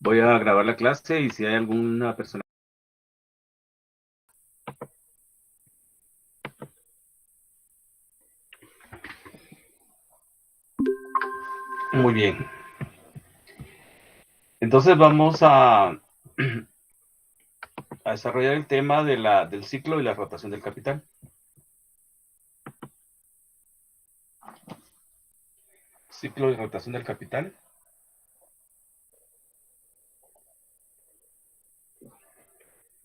Voy a grabar la clase y si hay alguna persona. Muy bien. Entonces vamos a desarrollar el tema del ciclo y la rotación del capital. Ciclo y rotación del capital.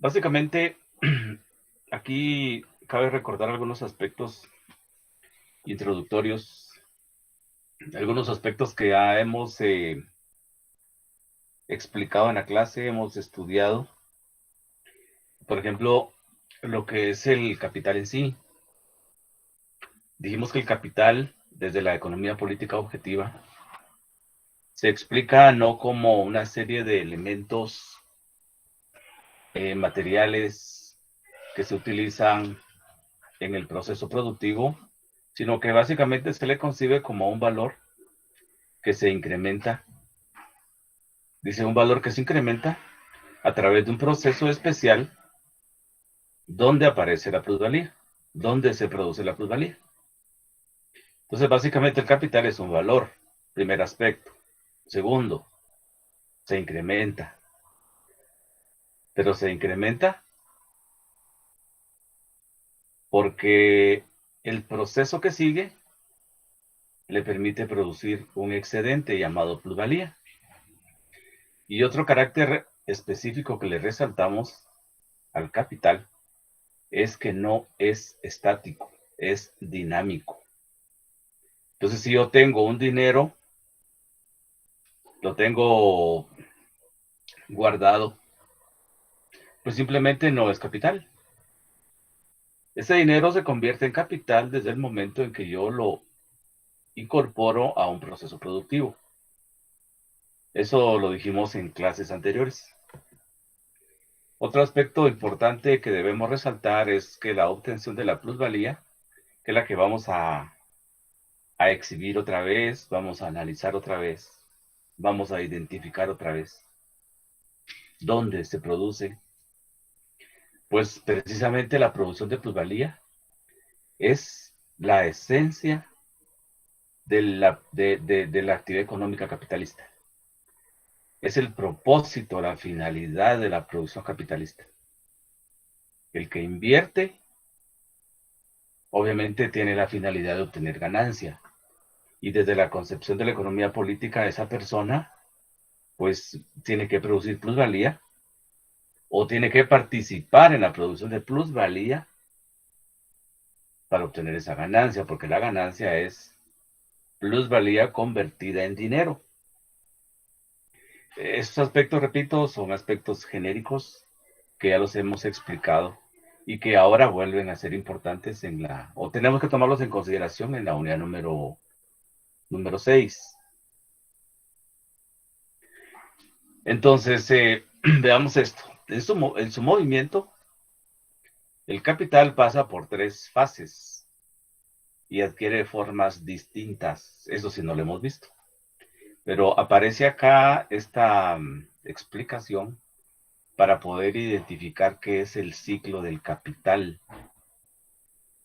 Básicamente, aquí cabe recordar algunos aspectos introductorios, algunos aspectos que ya hemos explicado en la clase, hemos estudiado. Por ejemplo, lo que es el capital en sí. Dijimos que el capital, desde la economía política objetiva, se explica no como una serie de elementos materiales que se utilizan en el proceso productivo, sino que básicamente se le concibe como un valor que se incrementa. Dice un valor que se incrementa a través de un proceso especial donde aparece la plusvalía, donde se produce la plusvalía. Entonces, básicamente el capital es un valor, primer aspecto. Segundo, se incrementa. Pero se incrementa porque el proceso que sigue le permite producir un excedente llamado plusvalía. Y otro carácter específico que le resaltamos al capital es que no es estático, es dinámico. Entonces, si yo tengo un dinero, lo tengo guardado, pues simplemente no es capital. Ese dinero se convierte en capital desde el momento en que yo lo incorporo a un proceso productivo. Eso lo dijimos en clases anteriores. Otro aspecto importante que debemos resaltar es que la obtención de la plusvalía, que es la que vamos a exhibir otra vez, vamos a analizar otra vez, vamos a identificar otra vez dónde se produce, pues precisamente la producción de plusvalía es la esencia de la actividad económica capitalista. Es el propósito, la finalidad de la producción capitalista. El que invierte, obviamente, tiene la finalidad de obtener ganancia. Y desde la concepción de la economía política, esa persona, pues, tiene que producir plusvalía o tiene que participar en la producción de plusvalía para obtener esa ganancia, porque la ganancia es plusvalía convertida en dinero. Estos aspectos, repito, son aspectos genéricos que ya los hemos explicado y que ahora vuelven a ser importantes o tenemos que tomarlos en consideración en la unidad número 6. Entonces, veamos esto. En su movimiento, el capital pasa por 3 fases y adquiere formas distintas. Eso sí no lo hemos visto. Pero aparece acá esta explicación para poder identificar qué es el ciclo del capital.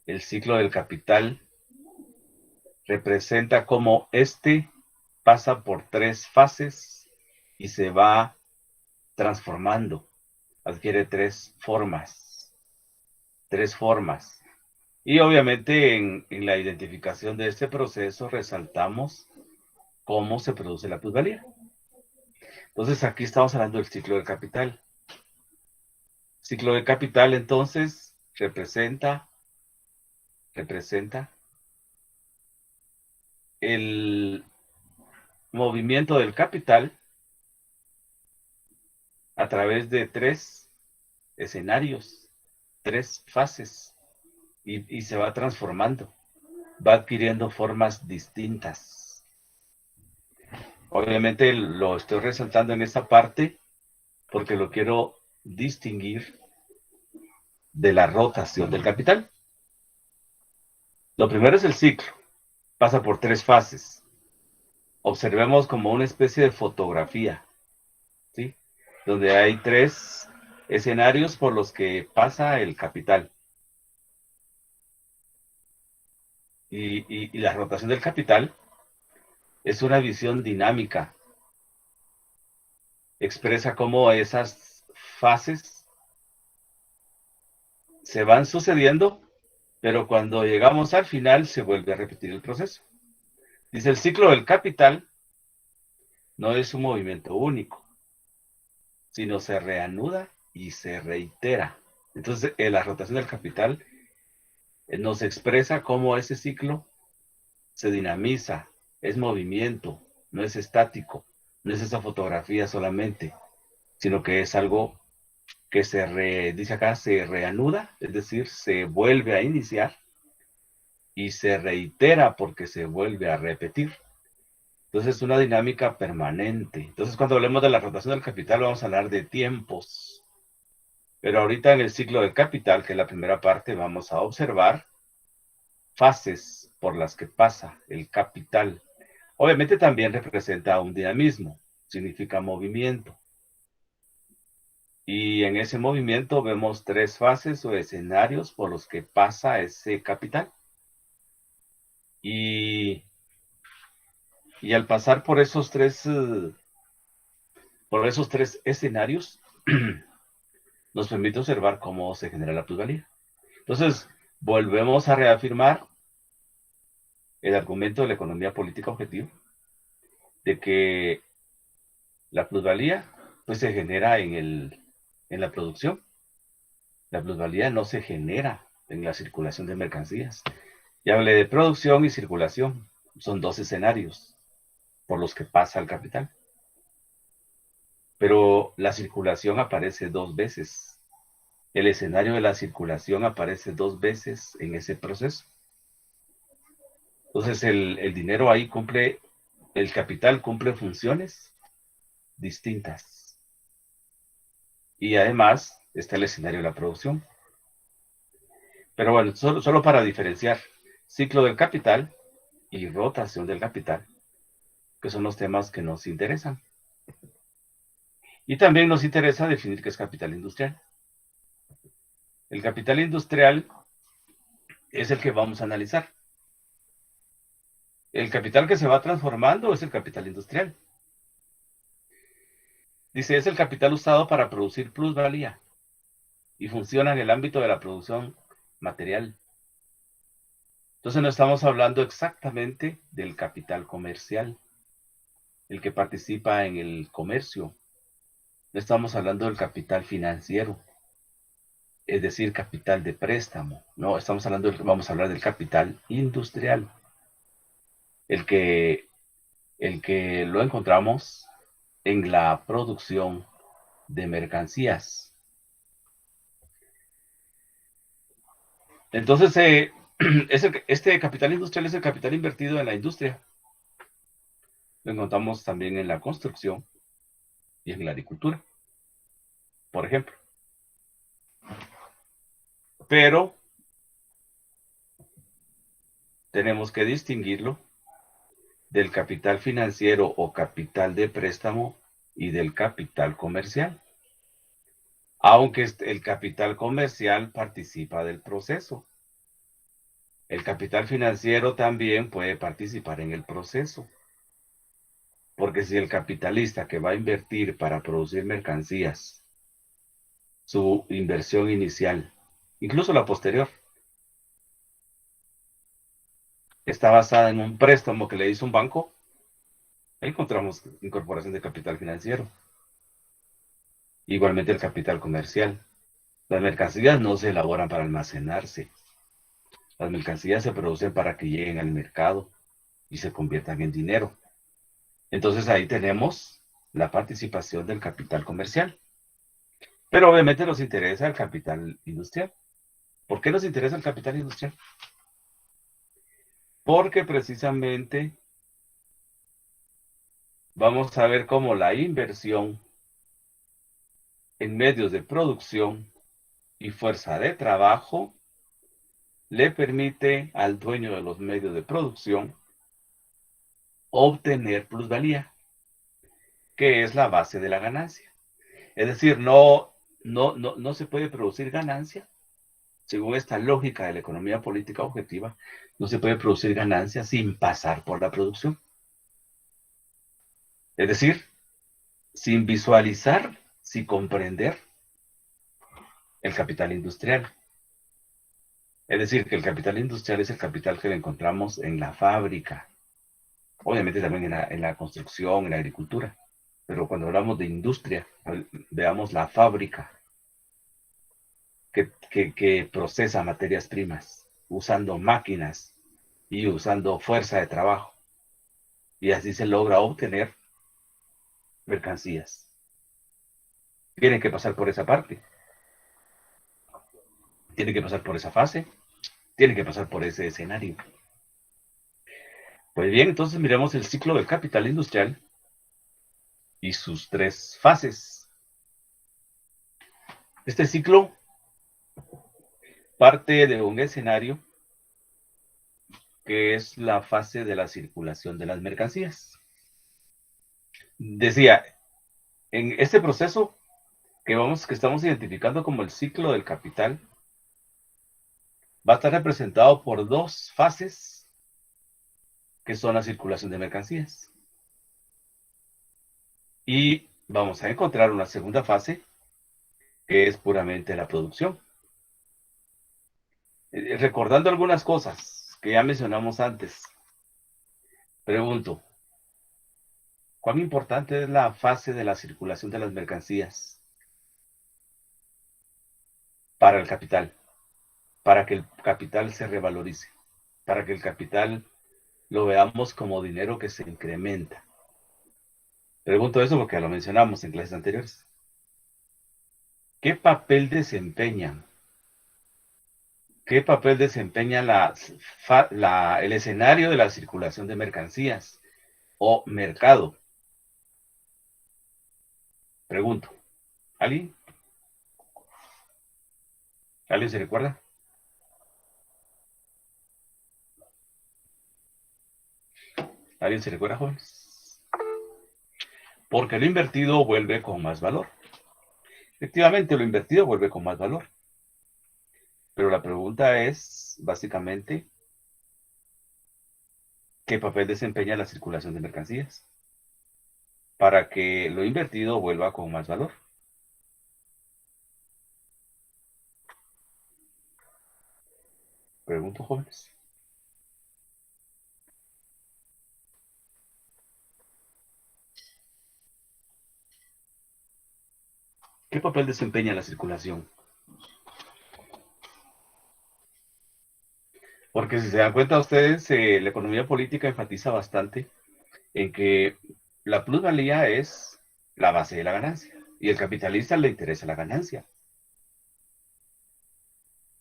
El ciclo del capital representa cómo este pasa por 3 fases y se va transformando. Adquiere 3 formas. 3 formas. Y obviamente en la identificación de este proceso resaltamos cómo se produce la plusvalía. Entonces aquí estamos hablando del ciclo del capital. Ciclo del capital entonces representa el movimiento del capital a través de 3 escenarios, 3 fases y se va transformando, va adquiriendo formas distintas. Obviamente lo estoy resaltando en esta parte porque lo quiero distinguir de la rotación del capital. Lo primero es el ciclo, pasa por 3 fases. Observemos como una especie de fotografía. ¿sí? Donde hay 3 escenarios por los que pasa el capital. Y la rotación del capital es una visión dinámica. Expresa cómo esas fases se van sucediendo, pero cuando llegamos al final se vuelve a repetir el proceso. Dice, el ciclo del capital no es un movimiento único, sino se reanuda y se reitera. Entonces, la rotación del capital nos expresa cómo ese ciclo se dinamiza, es movimiento, no es estático, no es esa fotografía solamente, sino que es algo que dice acá, se reanuda, es decir, se vuelve a iniciar y se reitera porque se vuelve a repetir. Entonces es una dinámica permanente. Entonces cuando hablemos de la rotación del capital vamos a hablar de tiempos. Pero ahorita en el ciclo del capital, que es la primera parte, vamos a observar fases por las que pasa el capital. Obviamente también representa un dinamismo, significa movimiento. Y en ese movimiento vemos 3 fases o escenarios por los que pasa ese capital. Y al pasar por esos 3 escenarios, nos permite observar cómo se genera la plusvalía. Entonces, volvemos a reafirmar el argumento de la economía política objetiva, de que la plusvalía pues, se genera en la producción. La plusvalía no se genera en la circulación de mercancías. Ya hablé de producción y circulación. Son 2 escenarios por los que pasa el capital. Pero la circulación aparece 2 veces. El escenario de la circulación aparece 2 veces en ese proceso. Entonces el dinero ahí el capital cumple funciones distintas. Y además está el escenario de la producción. Pero bueno, solo para diferenciar ciclo del capital y rotación del capital, que son los temas que nos interesan. Y también nos interesa definir qué es capital industrial. El capital industrial es el que vamos a analizar. El capital que se va transformando es el capital industrial. Dice, es el capital usado para producir plusvalía y funciona en el ámbito de la producción material. Entonces no estamos hablando exactamente del capital comercial, el que participa en el comercio. No estamos hablando del capital financiero, es decir, capital de préstamo. No, vamos a hablar del capital industrial, el que lo encontramos en la producción de mercancías. Entonces, este capital industrial es el capital invertido en la industria. Lo encontramos también en la construcción y en la agricultura, por ejemplo. Pero tenemos que distinguirlo del capital financiero o capital de préstamo y del capital comercial. Aunque el capital comercial participa del proceso. El capital financiero también puede participar en el proceso. Porque si el capitalista que va a invertir para producir mercancías, su inversión inicial, incluso la posterior, está basada en un préstamo que le hizo un banco, ahí encontramos incorporación de capital financiero. Igualmente el capital comercial. Las mercancías no se elaboran para almacenarse. Las mercancías se producen para que lleguen al mercado y se conviertan en dinero. Entonces ahí tenemos la participación del capital comercial. Pero obviamente nos interesa el capital industrial. ¿Por qué nos interesa el capital industrial? Porque precisamente vamos a ver cómo la inversión en medios de producción y fuerza de trabajo le permite al dueño de los medios de producción obtener plusvalía. que es la base de la ganancia. Es decir, no se puede producir ganancia, según esta lógica de la economía política objetiva, no se puede producir ganancia sin pasar por la producción. Es decir, sin visualizar, sin comprender el capital industrial. Es decir, que el capital industrial es el capital que encontramos en la fábrica, obviamente también en la construcción, en la agricultura, pero cuando hablamos de industria, veamos la fábrica que procesa materias primas, usando máquinas y usando fuerza de trabajo, y así se logra obtener mercancías. Tienen que pasar por esa parte, tienen que pasar por esa fase, tienen que pasar por ese escenario. Pues bien, entonces miremos el ciclo del capital industrial y sus tres fases. Este ciclo parte de un escenario que es la fase de la circulación de las mercancías. Decía, en este proceso que estamos identificando como el ciclo del capital, va a estar representado por dos fases que son la circulación de mercancías. Y vamos a encontrar una segunda fase que es puramente la producción. Recordando algunas cosas que ya mencionamos antes, pregunto, ¿cuán importante es la fase de la circulación de las mercancías para el capital? Para que el capital se revalorice, para que el capital lo veamos como dinero que se incrementa. Pregunto eso porque lo mencionamos en clases anteriores. ¿Qué papel desempeña? ¿Qué papel desempeña el escenario de la circulación de mercancías o mercado? Pregunto. ¿Alguien? ¿Alguien se recuerda? ¿Alguien se recuerda, jóvenes? Porque lo invertido vuelve con más valor. Efectivamente, lo invertido vuelve con más valor. Pero la pregunta es, básicamente, ¿qué papel desempeña la circulación de mercancías para que lo invertido vuelva con más valor? Pregunto, jóvenes. ¿Qué papel desempeña la circulación? Porque si se dan cuenta ustedes, la economía política enfatiza bastante en que la plusvalía es la base de la ganancia y el capitalista le interesa la ganancia.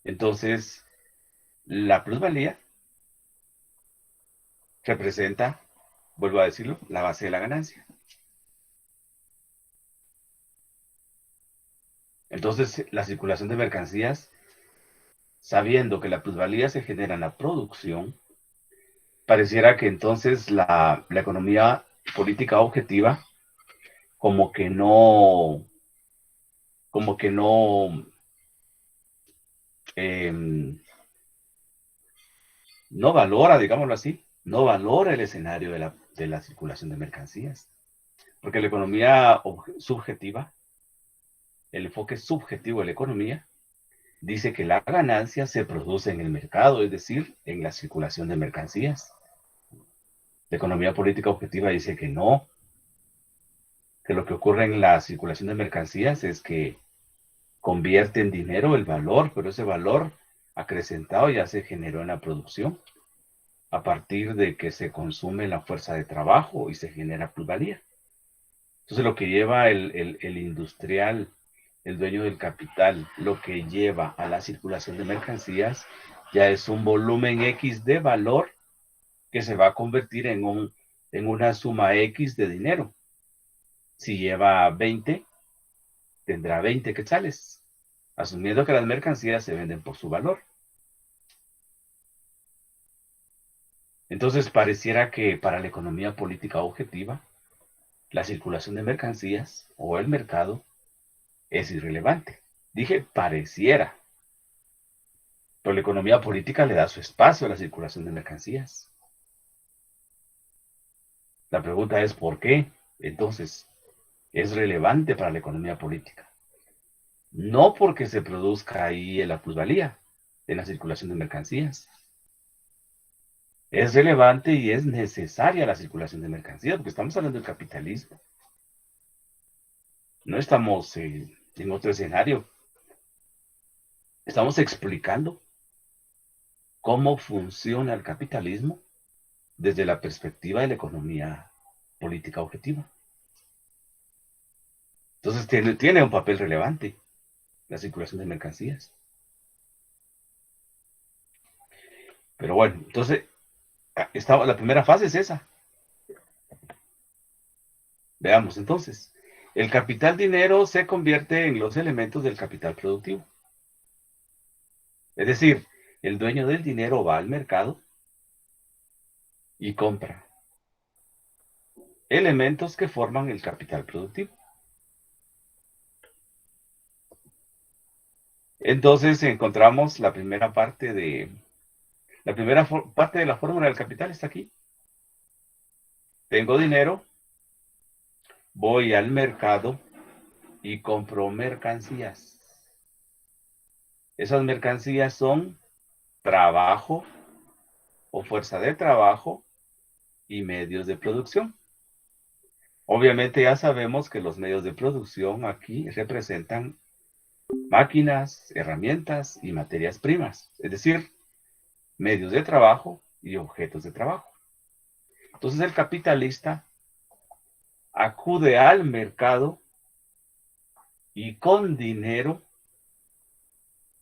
Entonces, la plusvalía representa, vuelvo a decirlo, la base de la ganancia. Entonces, la circulación de mercancías, sabiendo que la plusvalía se genera en la producción, pareciera que entonces la economía política objetiva como que no, como que no, eh, no valora, digámoslo así, no valora el escenario de la circulación de mercancías. Porque la economía subjetiva, el enfoque subjetivo de la economía, dice que la ganancia se produce en el mercado, es decir, en la circulación de mercancías. La economía política objetiva dice que lo que ocurre en la circulación de mercancías es que convierte en dinero el valor, pero ese valor acrecentado ya se generó en la producción a partir de que se consume la fuerza de trabajo y se genera plusvalía. Entonces lo que lleva el industrial, el dueño del capital, lo que lleva a la circulación de mercancías ya es un volumen X de valor que se va a convertir en una suma X de dinero. Si lleva 20, tendrá 20 quetzales, asumiendo que las mercancías se venden por su valor. Entonces pareciera que para la economía política objetiva, la circulación de mercancías o el mercado es irrelevante. Dije pareciera, pero la economía política le da su espacio a la circulación de mercancías. La pregunta es ¿por qué? Entonces, es relevante para la economía política. No porque se produzca ahí la plusvalía en la circulación de mercancías. Es relevante y es necesaria la circulación de mercancías, porque estamos hablando del capitalismo. No estamos en otro escenario. Estamos explicando cómo funciona el capitalismo desde la perspectiva de la economía política objetiva. Entonces tiene un papel relevante la circulación de mercancías. Pero bueno, entonces la primera fase es esa. Veamos entonces. El capital dinero se convierte en los elementos del capital productivo. Es decir, el dueño del dinero va al mercado y compra elementos que forman el capital productivo. Entonces encontramos la primera parte de la fórmula del capital está aquí. Tengo dinero, voy al mercado y compro mercancías. Esas mercancías son trabajo o fuerza de trabajo y medios de producción. Obviamente ya sabemos que los medios de producción aquí representan máquinas, herramientas y materias primas, es decir, medios de trabajo y objetos de trabajo. Entonces el capitalista acude al mercado y con dinero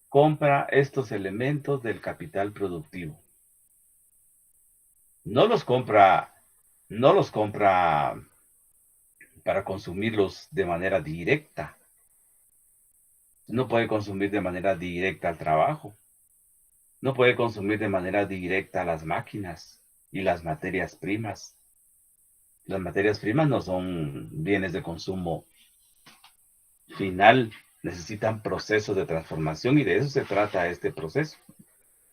compra estos elementos del capital productivo. No los compra para consumirlos de manera directa. No puede consumir de manera directa al trabajo. No puede consumir de manera directa las máquinas y las materias primas. Las materias primas no son bienes de consumo final, necesitan procesos de transformación y de eso se trata este proceso,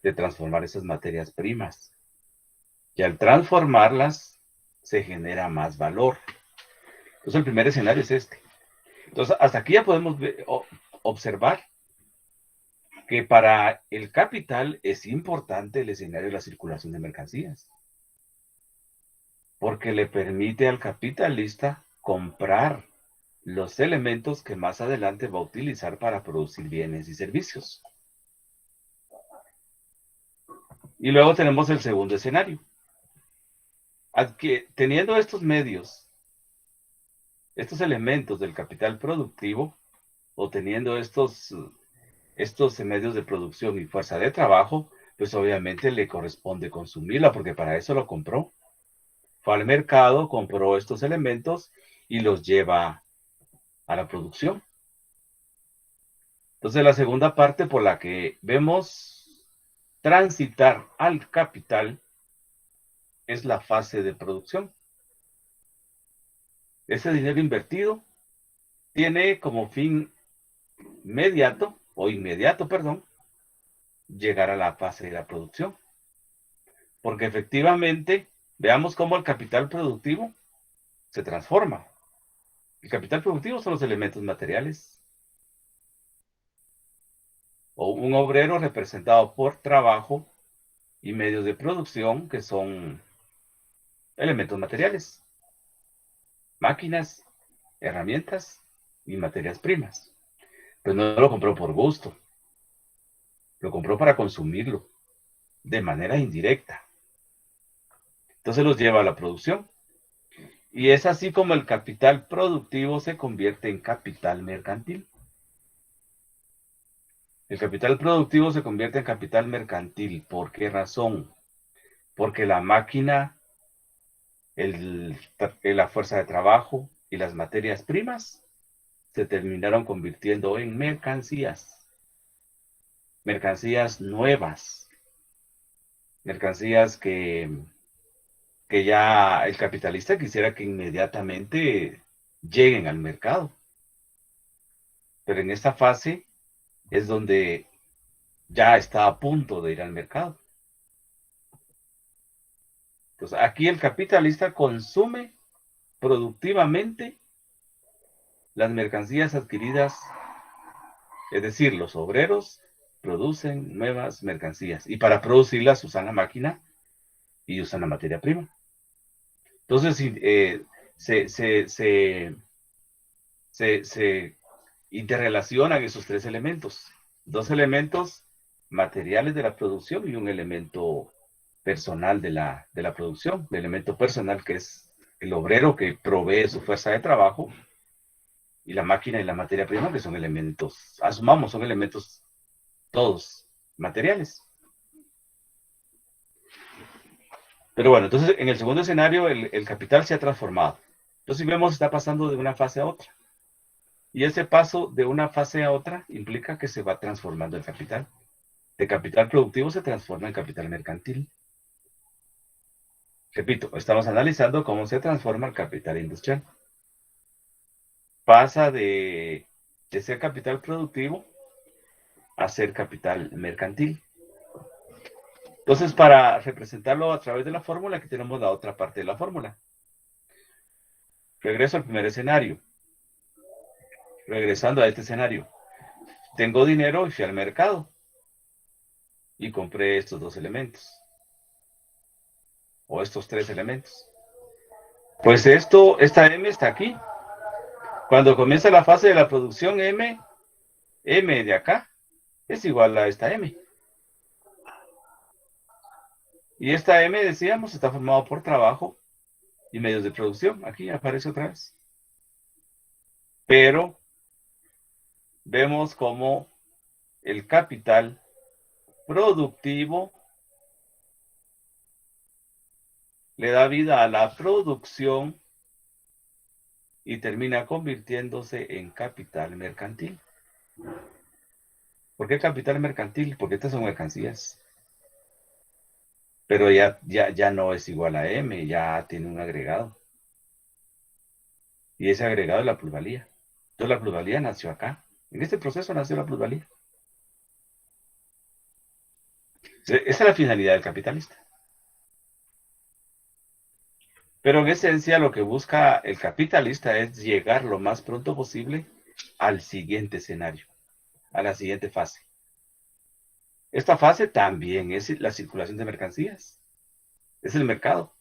de transformar esas materias primas. Y al transformarlas se genera más valor. Entonces el primer escenario es este. Entonces hasta aquí ya podemos observar que para el capital es importante el escenario de la circulación de mercancías, porque le permite al capitalista comprar los elementos que más adelante va a utilizar para producir bienes y servicios. Y luego tenemos el segundo escenario. Teniendo estos medios, estos elementos del capital productivo, o teniendo estos medios de producción y fuerza de trabajo, pues obviamente le corresponde consumirla, porque para eso lo compró. Fue al mercado, compró estos elementos y los lleva a la producción. Entonces, la segunda parte por la que vemos transitar al capital es la fase de producción. Ese dinero invertido tiene como fin inmediato, llegar a la fase de la producción. Porque efectivamente, veamos cómo el capital productivo se transforma. El capital productivo son los elementos materiales. O un obrero representado por trabajo y medios de producción que son elementos materiales, máquinas, herramientas y materias primas. Pues no lo compró por gusto, lo compró para consumirlo de manera indirecta. Entonces los lleva a la producción. Y es así como el capital productivo se convierte en capital mercantil. El capital productivo se convierte en capital mercantil. ¿Por qué razón? Porque la máquina, la fuerza de trabajo y las materias primas se terminaron convirtiendo en mercancías nuevas, mercancías que que ya el capitalista quisiera que inmediatamente lleguen al mercado. Pero en esta fase es donde ya está a punto de ir al mercado. Entonces, aquí el capitalista consume productivamente las mercancías adquiridas, es decir, los obreros producen nuevas mercancías y para producirlas usan la máquina y usan la materia prima. Entonces, se interrelacionan esos tres elementos. Dos elementos materiales de la producción y un elemento personal de la producción. El elemento personal que es el obrero que provee su fuerza de trabajo y la máquina y la materia prima que son elementos, asumamos, son elementos todos materiales. Pero bueno, entonces en el segundo escenario el capital se ha transformado. Entonces vemos está pasando de una fase a otra. Y ese paso de una fase a otra implica que se va transformando el capital. De capital productivo se transforma en capital mercantil. Repito, estamos analizando cómo se transforma el capital industrial. Pasa de ser capital productivo a ser capital mercantil. Entonces, para representarlo a través de la fórmula, aquí tenemos la otra parte de la fórmula. Regreso al primer escenario. Regresando a este escenario. Tengo dinero y fui al mercado. Y compré estos dos elementos. O estos tres elementos. Pues esta M está aquí. Cuando comienza la fase de la producción M de acá, es igual a esta M. Y esta M, decíamos, está formado por trabajo y medios de producción. Aquí aparece otra vez. Pero vemos cómo el capital productivo le da vida a la producción y termina convirtiéndose en capital mercantil. ¿Por qué capital mercantil? Porque estas son mercancías. Pero ya no es igual a M, ya tiene un agregado. Y ese agregado es la plusvalía. Entonces la plusvalía nació acá. En este proceso nació la plusvalía. Esa es la finalidad del capitalista. Pero en esencia lo que busca el capitalista es llegar lo más pronto posible al siguiente escenario, a la siguiente fase. Esta fase también es la circulación de mercancías. Es el mercado.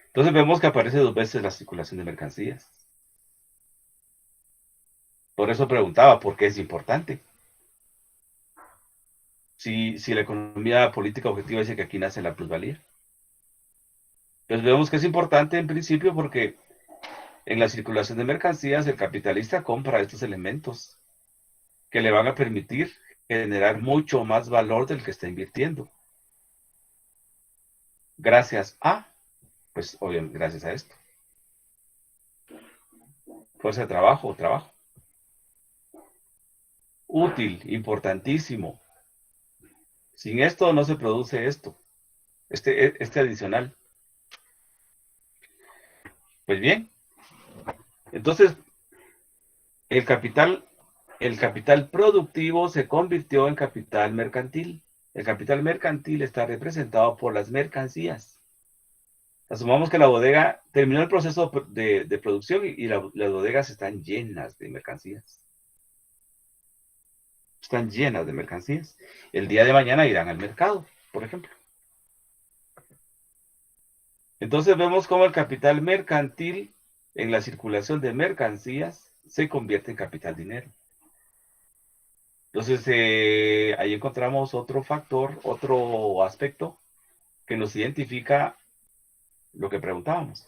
Entonces vemos que aparece dos veces la circulación de mercancías. Por eso preguntaba, ¿por qué es importante? Si la economía política objetiva dice que aquí nace la plusvalía. Entonces vemos que es importante en principio porque en la circulación de mercancías el capitalista compra estos elementos que le van a permitir generar mucho más valor del que está invirtiendo. Gracias a, pues obviamente gracias a esto. Fuerza de trabajo, trabajo. Útil, importantísimo. Sin esto no se produce esto. Este adicional. Pues bien, entonces el capital productivo se convirtió en capital mercantil. El capital mercantil está representado por las mercancías. Asumamos que la bodega terminó el proceso de producción y las bodegas están llenas de mercancías. Están llenas de mercancías. El día de mañana irán al mercado, por ejemplo. Entonces vemos cómo el capital mercantil en la circulación de mercancías se convierte en capital dinero. Entonces ahí encontramos otro factor, otro aspecto que nos identifica lo que preguntábamos.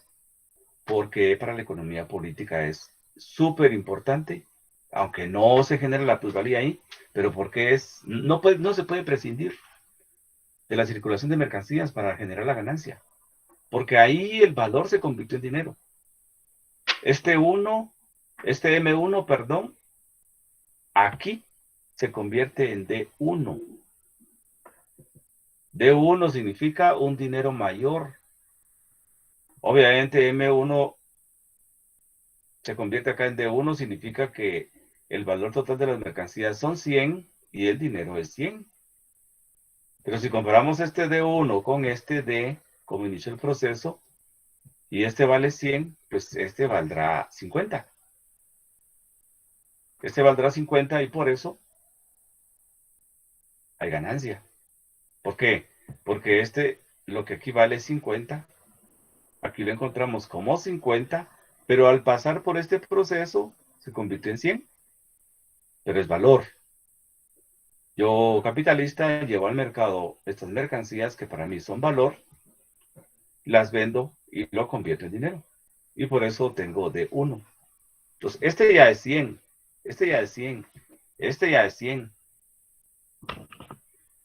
Porque para la economía política es súper importante, aunque no se genere la plusvalía ahí, pero porque no se puede prescindir de la circulación de mercancías para generar la ganancia. Porque ahí el valor se convirtió en dinero. Este M1, perdón, aquí se convierte en D1. D1 significa un dinero mayor. Obviamente M1 se convierte acá en D1, significa que el valor total de las mercancías son 100 y el dinero es 100. Pero si comparamos este D1 con este D, como inició el proceso, y este vale 100, pues este valdrá 50. Este valdrá 50 y por eso hay ganancia. ¿Por qué? Porque lo que aquí vale 50, aquí lo encontramos como 50, pero al pasar por este proceso se convirtió en 100, pero es valor. Yo, capitalista, llevo al mercado estas mercancías que para mí son valor, las vendo y lo convierto en dinero. Y por eso tengo D1. Entonces, este ya es 100, este ya es 100, este ya es 100,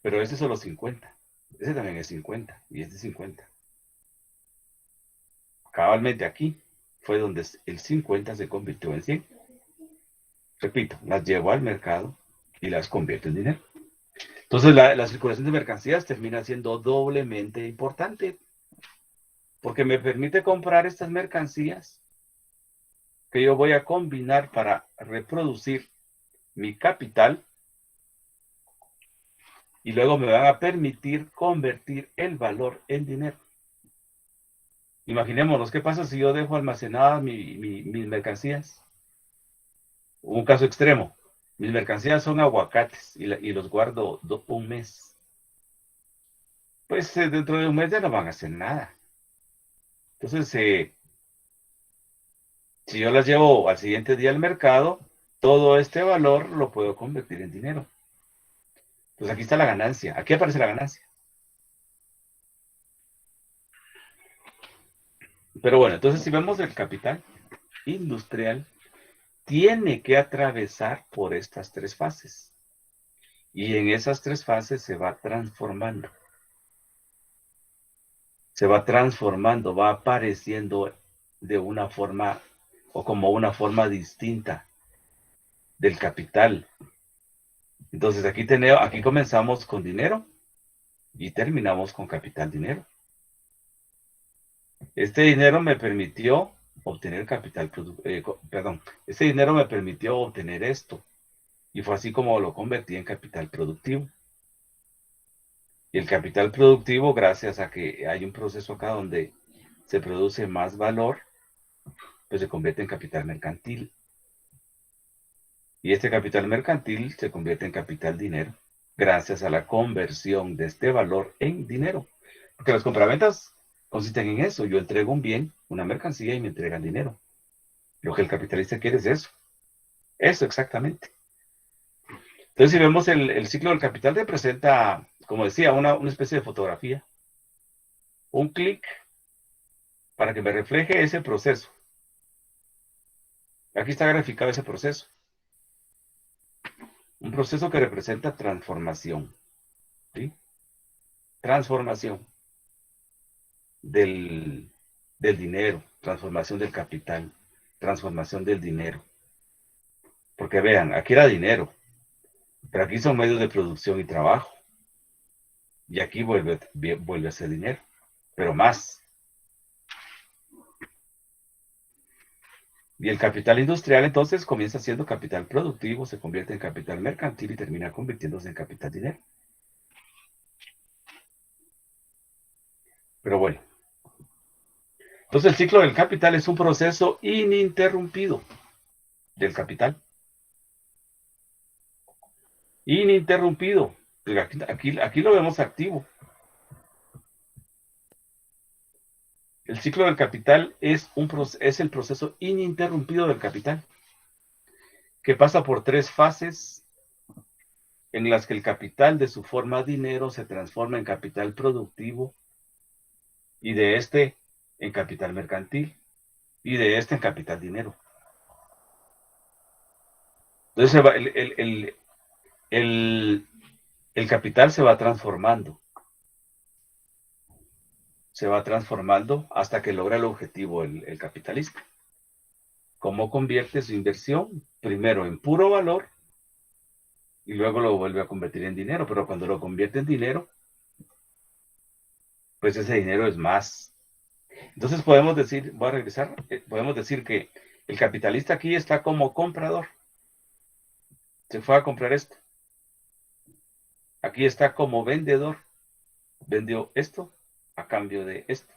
pero este es solo 50. Ese también es 50 y este es 50. Cabalmente aquí fue donde el 50 se convirtió en 100. Repito, las llevo al mercado y las convierto en dinero. Entonces, la circulación de mercancías termina siendo doblemente importante porque me permite comprar estas mercancías que yo voy a combinar para reproducir mi capital y luego me van a permitir convertir el valor en dinero. Imaginémonos, ¿qué pasa si yo dejo almacenadas mis mercancías? Un caso extremo. Mis mercancías son aguacates y los guardo un mes. Pues dentro de un mes ya no van a hacer nada. Entonces, si yo las llevo al siguiente día al mercado, todo este valor lo puedo convertir en dinero. Entonces aquí está la ganancia. Aquí aparece la ganancia. Pero bueno, entonces si vemos el capital industrial, tiene que atravesar por estas tres fases. Y en esas tres fases se va transformando. Se va transformando, va apareciendo de una forma o como una forma distinta del capital. Entonces aquí comenzamos con dinero y terminamos con capital dinero. Este dinero me permitió obtener este dinero me permitió obtener esto. Y fue así como lo convertí en capital productivo. Y el capital productivo, gracias a que hay un proceso acá donde se produce más valor, pues se convierte en capital mercantil. Y este capital mercantil se convierte en capital dinero, gracias a la conversión de este valor en dinero. Porque las compraventas consisten en eso. Yo entrego un bien, una mercancía y me entregan dinero. Lo que el capitalista quiere es eso. Eso exactamente. Entonces, si vemos el ciclo del capital, representa, como decía, una especie de fotografía. Un clic para que me refleje ese proceso. Aquí está graficado ese proceso. Un proceso que representa transformación. ¿Sí? Transformación del dinero, transformación del capital, transformación del dinero. Porque vean, aquí era dinero, pero aquí son medios de producción y trabajo. Y aquí vuelve a ser dinero, pero más. Y el capital industrial entonces comienza siendo capital productivo, se convierte en capital mercantil y termina convirtiéndose en capital dinero. Pero bueno. Entonces el ciclo del capital es un proceso ininterrumpido del capital. Ininterrumpido. Pero aquí lo vemos activo. El ciclo del capital es el proceso ininterrumpido del capital, que pasa por tres fases en las que el capital de su forma dinero se transforma en capital productivo y de este en capital mercantil y de este en capital dinero. Entonces el capital se va transformando. Se va transformando hasta que logra el objetivo el capitalista. ¿Cómo convierte su inversión? Primero en puro valor y luego lo vuelve a convertir en dinero. Pero cuando lo convierte en dinero, pues ese dinero es más. Entonces podemos decir, voy a regresar, podemos decir que el capitalista aquí está como comprador. Se fue a comprar esto. Aquí está como vendedor. Vendió esto a cambio de esto.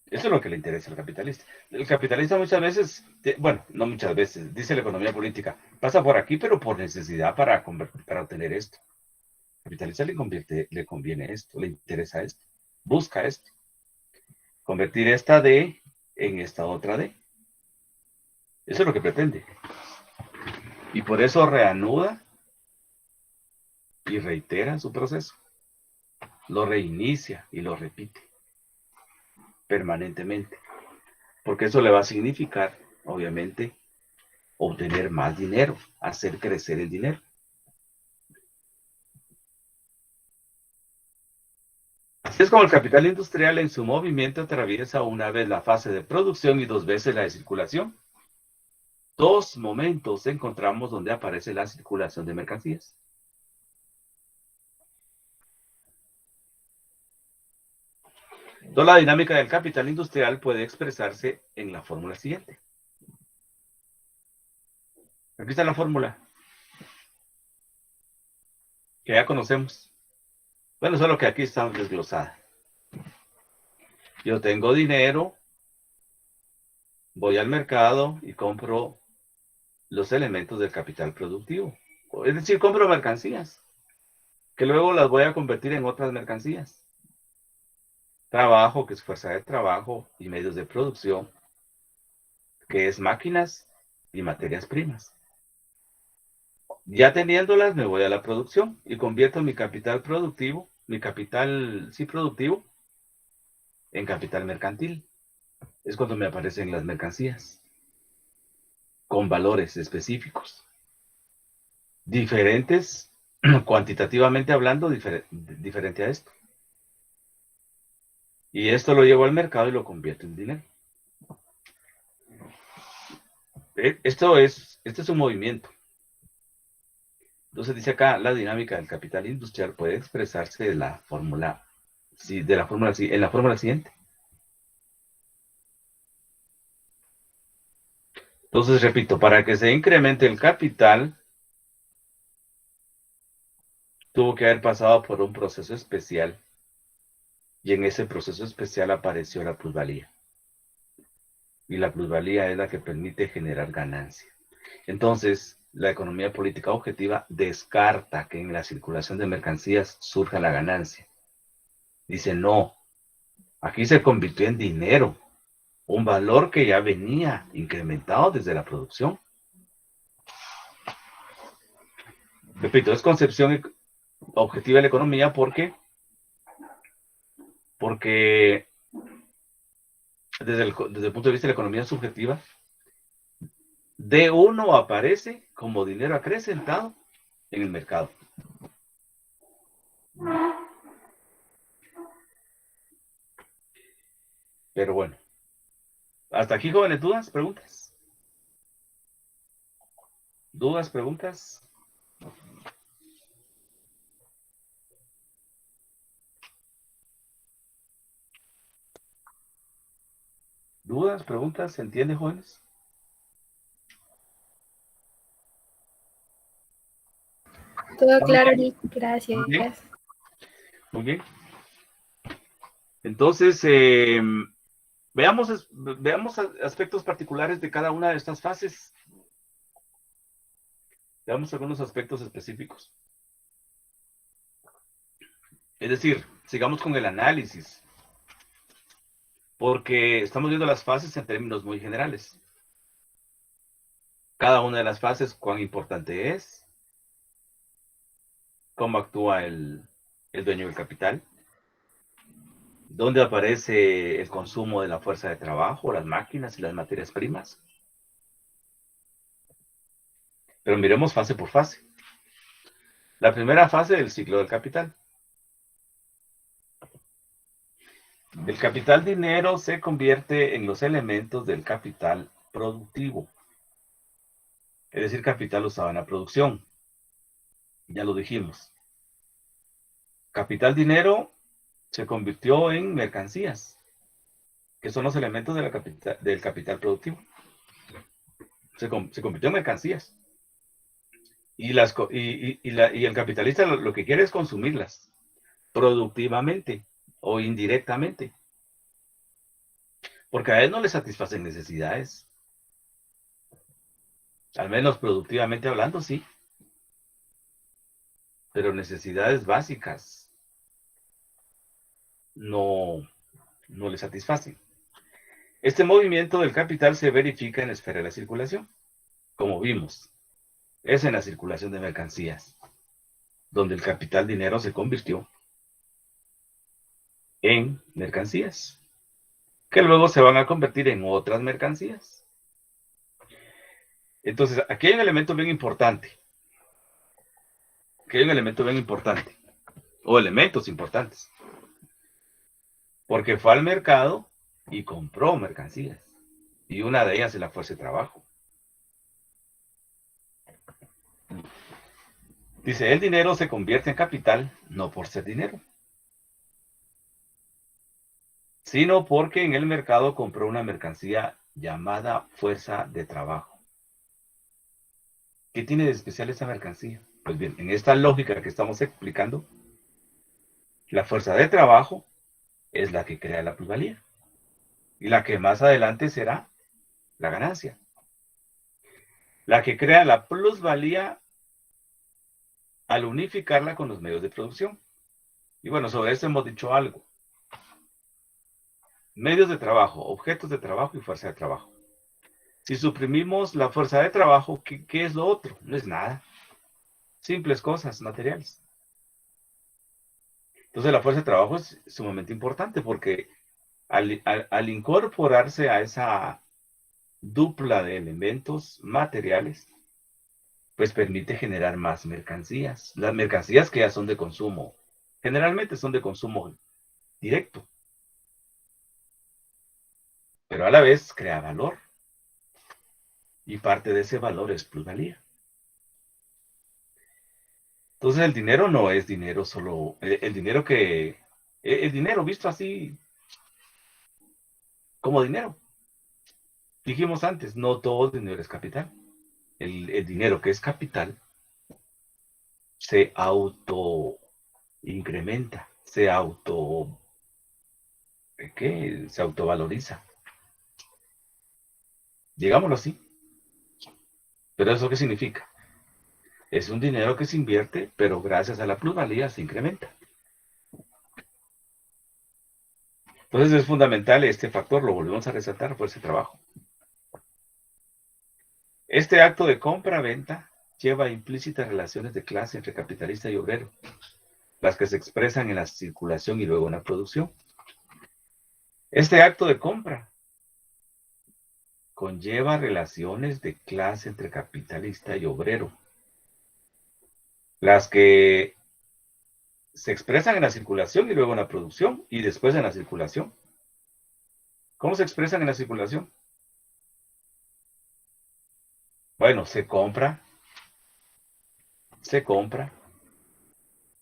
Eso es lo que le interesa al capitalista. El capitalista muchas veces, bueno, no muchas veces, dice la economía política, pasa por aquí, pero por necesidad para obtener esto. Al capitalista le conviene esto, le interesa esto, busca esto. Convertir esta D en esta otra D. Eso es lo que pretende. Y por eso reanuda y reitera su proceso. Lo reinicia y lo repite permanentemente. Porque eso le va a significar, obviamente, obtener más dinero, hacer crecer el dinero. Así es como el capital industrial en su movimiento atraviesa una vez la fase de producción y dos veces la de circulación. Dos momentos encontramos donde aparece la circulación de mercancías. Toda la dinámica del capital industrial puede expresarse en la fórmula siguiente. Aquí está la fórmula que ya conocemos. Bueno, solo que aquí está desglosada. Yo tengo dinero, voy al mercado y compro los elementos del capital productivo. Es decir, compro mercancías, que luego las voy a convertir en otras mercancías. Trabajo, que es fuerza de trabajo, y medios de producción, que es máquinas y materias primas. Ya teniéndolas, me voy a la producción y convierto mi capital productivo, mi capital, sí, productivo, en capital mercantil. Es cuando me aparecen las mercancías, con valores específicos, diferentes, cuantitativamente hablando, diferente a esto. Y esto lo llevo al mercado y lo convierto en dinero. Este es un movimiento. Entonces dice acá, la dinámica del capital industrial puede expresarse de la fórmula, sí, en la fórmula siguiente. Entonces, repito, para que se incremente el capital, tuvo que haber pasado por un proceso especial. Y en ese proceso especial apareció la plusvalía. Y la plusvalía es la que permite generar ganancia. Entonces, la economía política objetiva descarta que en la circulación de mercancías surja la ganancia. Dice, no, aquí se convirtió en dinero, un valor que ya venía incrementado desde la producción. Repito, es concepción objetiva de la economía porque desde el punto de vista de la economía subjetiva, D1 aparece como dinero acrecentado en el mercado. Pero bueno, hasta aquí, jóvenes, ¿dudas, preguntas? ¿Dudas, preguntas? ¿Dudas, preguntas? ¿Se entiende, jóvenes? Todo claro, Nick. Gracias. Muy bien. Muy bien. Entonces, veamos aspectos particulares de cada una de estas fases. Veamos algunos aspectos específicos. Es decir, sigamos con el análisis, porque estamos viendo las fases en términos muy generales. Cada una de las fases, cuán importante es, cómo actúa el dueño del capital, dónde aparece el consumo de la fuerza de trabajo, las máquinas y las materias primas. Pero miremos fase por fase. La primera fase del ciclo del capital. El capital dinero se convierte en los elementos del capital productivo. Es decir, capital usado en la producción. Ya lo dijimos. Capital dinero se convirtió en mercancías, que son los elementos de del capital productivo. Se convirtió en mercancías. Y el capitalista lo que quiere es consumirlas productivamente o indirectamente, porque a él no le satisfacen necesidades, al menos productivamente hablando, sí, pero necesidades básicas no, no le satisfacen. Este movimiento del capital se verifica en la esfera de la circulación, como vimos, es en la circulación de mercancías, donde el capital dinero se convirtió en mercancías, que luego se van a convertir en otras mercancías. Entonces, aquí hay un elemento bien importante, o elementos importantes, porque fue al mercado y compró mercancías, y una de ellas es la fuerza de trabajo. Dice, el dinero se convierte en capital no por ser dinero, sino porque en el mercado compró una mercancía llamada fuerza de trabajo. ¿Qué tiene de especial esa mercancía? Pues bien, en esta lógica que estamos explicando, la fuerza de trabajo es la que crea la plusvalía y la que más adelante será la ganancia. La que crea la plusvalía al unificarla con los medios de producción. Y bueno, sobre esto hemos dicho algo. Medios de trabajo, objetos de trabajo y fuerza de trabajo. Si suprimimos la fuerza de trabajo, ¿qué es lo otro? No es nada. Simples cosas, materiales. Entonces la fuerza de trabajo es sumamente importante porque al incorporarse a esa dupla de elementos materiales, pues permite generar más mercancías. Las mercancías que ya son de consumo, generalmente son de consumo directo, pero a la vez crea valor. Y parte de ese valor es plusvalía. Entonces el dinero no es dinero solo, el dinero visto así como dinero. Dijimos antes, no todo el dinero es capital. El dinero que es capital se auto incrementa, se autovaloriza. Digámoslo así. ¿Pero eso qué significa? Es un dinero que se invierte, pero gracias a la plusvalía se incrementa. Entonces es fundamental este factor, lo volvemos a resaltar por ese trabajo. Este acto de compra-venta lleva implícitas relaciones de clase entre capitalista y obrero, las que se expresan en la circulación y luego en la producción. Este acto de compra conlleva relaciones de clase entre capitalista y obrero, las que se expresan en la circulación y luego en la producción y después en la circulación. ¿Cómo se expresan en la circulación? Bueno, se compra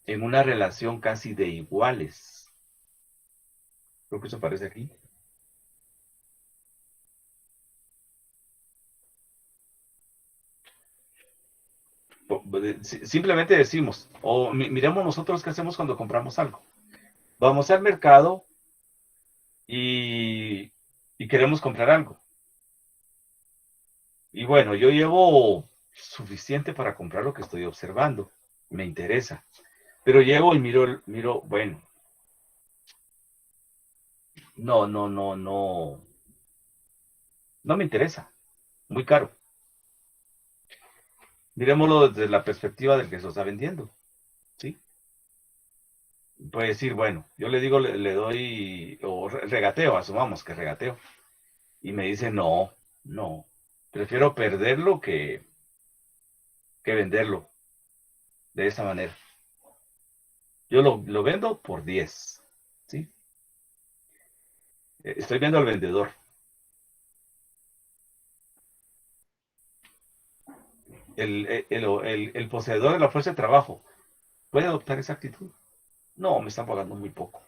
en una relación casi de iguales. Creo que eso aparece aquí. Simplemente decimos, o miremos nosotros qué hacemos cuando compramos algo. Vamos al mercado y queremos comprar algo. Y bueno, yo llevo suficiente para comprar lo que estoy observando. Me interesa. Pero llego y miro, bueno, no me interesa. Muy caro. Miremoslo desde la perspectiva del que se lo está vendiendo. ¿Sí? Puede decir, bueno, yo le digo, le doy, o regateo, asumamos que regateo. Y me dice, no, prefiero perderlo que venderlo de esa manera. Yo lo vendo por 10, ¿sí? Estoy viendo al vendedor. El poseedor de la fuerza de trabajo, ¿puede adoptar esa actitud? No, me está pagando muy poco.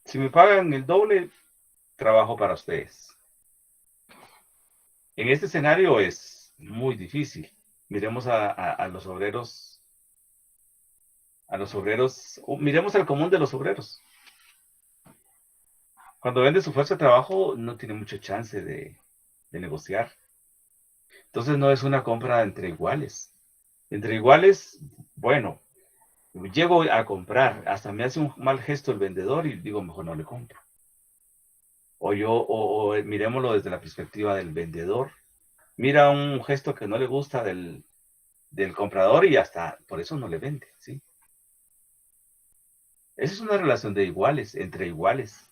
Si me pagan el doble, trabajo para ustedes. En este escenario es muy difícil. Miremos a los obreros, miremos al común de los obreros. Cuando vende su fuerza de trabajo, no tiene mucha chance de negociar. Entonces no es una compra entre iguales. Entre iguales, bueno, llego a comprar, hasta me hace un mal gesto el vendedor y digo, mejor no le compro. O miremoslo desde la perspectiva del vendedor. Mira un gesto que no le gusta del comprador y hasta por eso no le vende, ¿sí? Esa es una relación de iguales, entre iguales.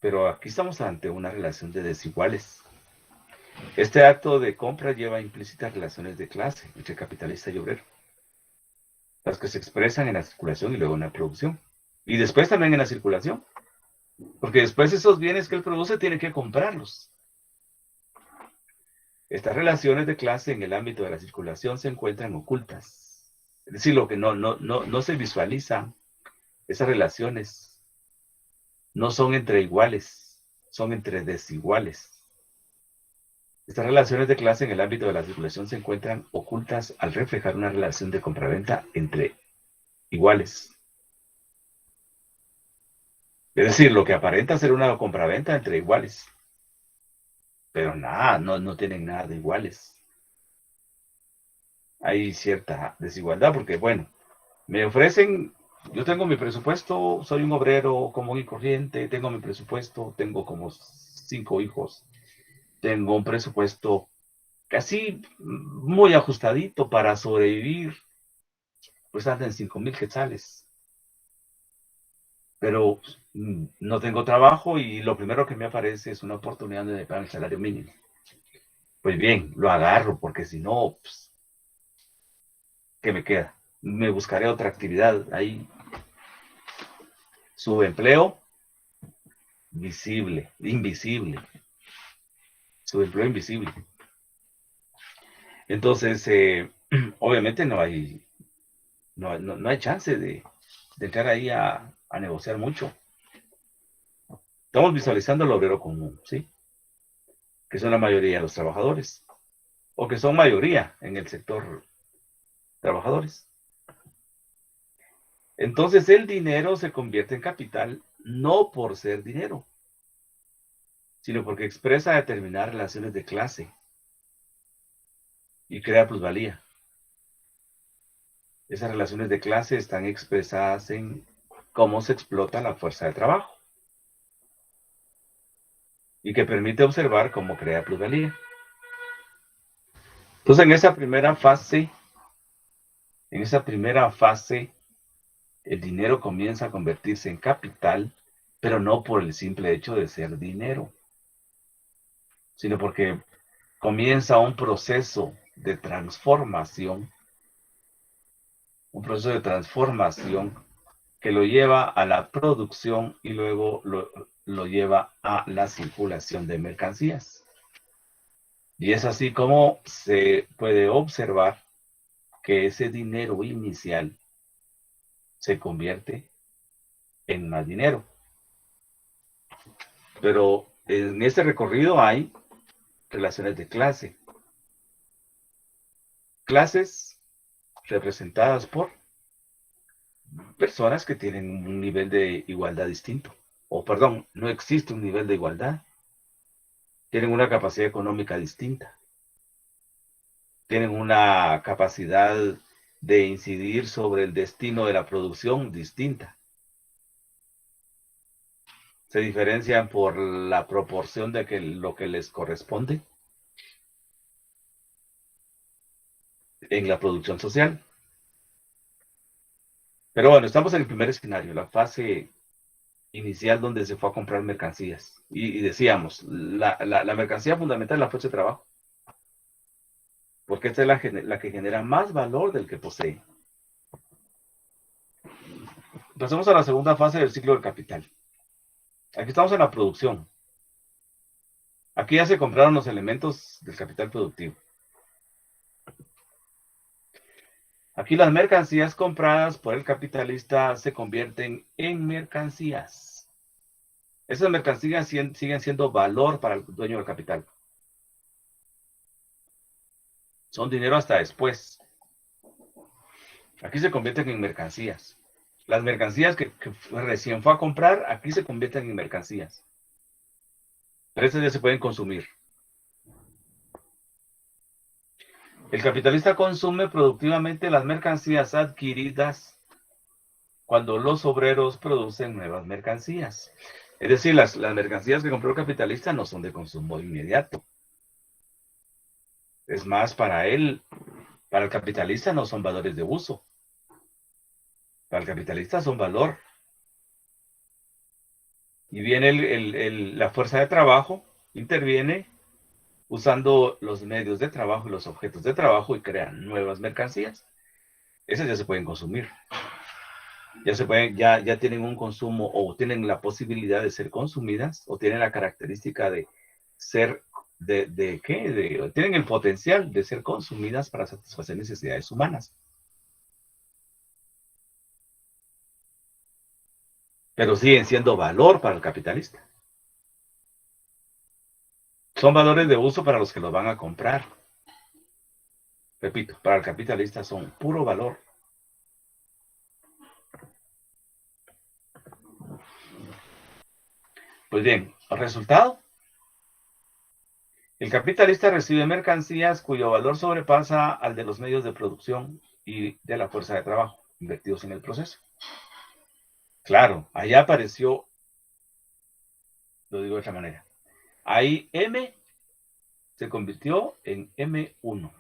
Pero aquí estamos ante una relación de desiguales. Este acto de compra lleva implícitas relaciones de clase entre capitalista y obrero, las que se expresan en la circulación y luego en la producción. Y después también en la circulación, porque después esos bienes que él produce tiene que comprarlos. Estas relaciones de clase en el ámbito de la circulación se encuentran ocultas. Es decir, lo que no se visualiza, esas relaciones no son entre iguales, son entre desiguales. Estas relaciones de clase en el ámbito de la circulación se encuentran ocultas al reflejar una relación de compraventa entre iguales. Es decir, lo que aparenta ser una compraventa entre iguales. Pero nada, no tienen nada de iguales. Hay cierta desigualdad porque, bueno, me ofrecen, yo tengo mi presupuesto, soy un obrero común y corriente, tengo mi presupuesto, tengo como 5 hijos, tengo un presupuesto casi muy ajustadito para sobrevivir, pues anda en 5,000 quetzales. Pero no tengo trabajo y lo primero que me aparece es una oportunidad de pagar el salario mínimo. Pues bien, lo agarro porque si no, pues, ¿qué me queda? Me buscaré otra actividad. Ahí, subempleo visible, invisible. Subempleo invisible. Entonces, obviamente no hay chance de entrar ahí a negociar mucho. Estamos visualizando el obrero común, ¿sí? Que son la mayoría de los trabajadores, o que son mayoría en el sector trabajadores. Entonces el dinero se convierte en capital no por ser dinero, sino porque expresa determinadas relaciones de clase y crea plusvalía. Esas relaciones de clase están expresadas en cómo se explota la fuerza de trabajo y que permite observar cómo crea plusvalía. Entonces en esa primera fase, el dinero comienza a convertirse en capital, pero no por el simple hecho de ser dinero, sino porque comienza un proceso de transformación, que lo lleva a la producción y luego lo lleva a la circulación de mercancías. Y es así como se puede observar que ese dinero inicial se convierte en más dinero. Pero en este recorrido hay relaciones de clase. Clases representadas por personas que tienen un nivel de igualdad distinto. O perdón, no existe un nivel de igualdad. Tienen una capacidad económica distinta. Tienen una capacidad de incidir sobre el destino de la producción distinta. Se diferencian por la proporción de lo que les corresponde en la producción social. Pero bueno, estamos en el primer escenario, la fase inicial donde se fue a comprar mercancías. Y decíamos, la mercancía fundamental es la fuerza de trabajo, porque esta es la que genera más valor del que posee. Pasemos a la segunda fase del ciclo del capital. Aquí estamos en la producción. Aquí ya se compraron los elementos del capital productivo. Aquí las mercancías compradas por el capitalista se convierten en mercancías. Esas mercancías siguen siendo valor para el dueño del capital. Son dinero hasta después. Aquí se convierten en mercancías. Las mercancías que recién fue a comprar, aquí se convierten en mercancías. Pero esas ya se pueden consumir. El capitalista consume productivamente las mercancías adquiridas cuando los obreros producen nuevas mercancías. Es decir, las mercancías que compró el capitalista no son de consumo inmediato. Es más, para él, para el capitalista no son valores de uso. Para el capitalista son valor. Y viene la fuerza de trabajo, interviene usando los medios de trabajo y los objetos de trabajo y crean nuevas mercancías. Esas ya se pueden consumir. Ya tienen un consumo o tienen la posibilidad de ser consumidas o tienen la característica de ser, tienen el potencial de ser consumidas para satisfacer necesidades humanas. Pero siguen siendo valor para el capitalista. Son valores de uso para los que los van a comprar. Repito, para el capitalista son puro valor. Pues bien, el resultado. El capitalista recibe mercancías cuyo valor sobrepasa al de los medios de producción y de la fuerza de trabajo invertidos en el proceso. Claro, allá apareció, lo digo de otra manera, ahí M se convirtió en M1.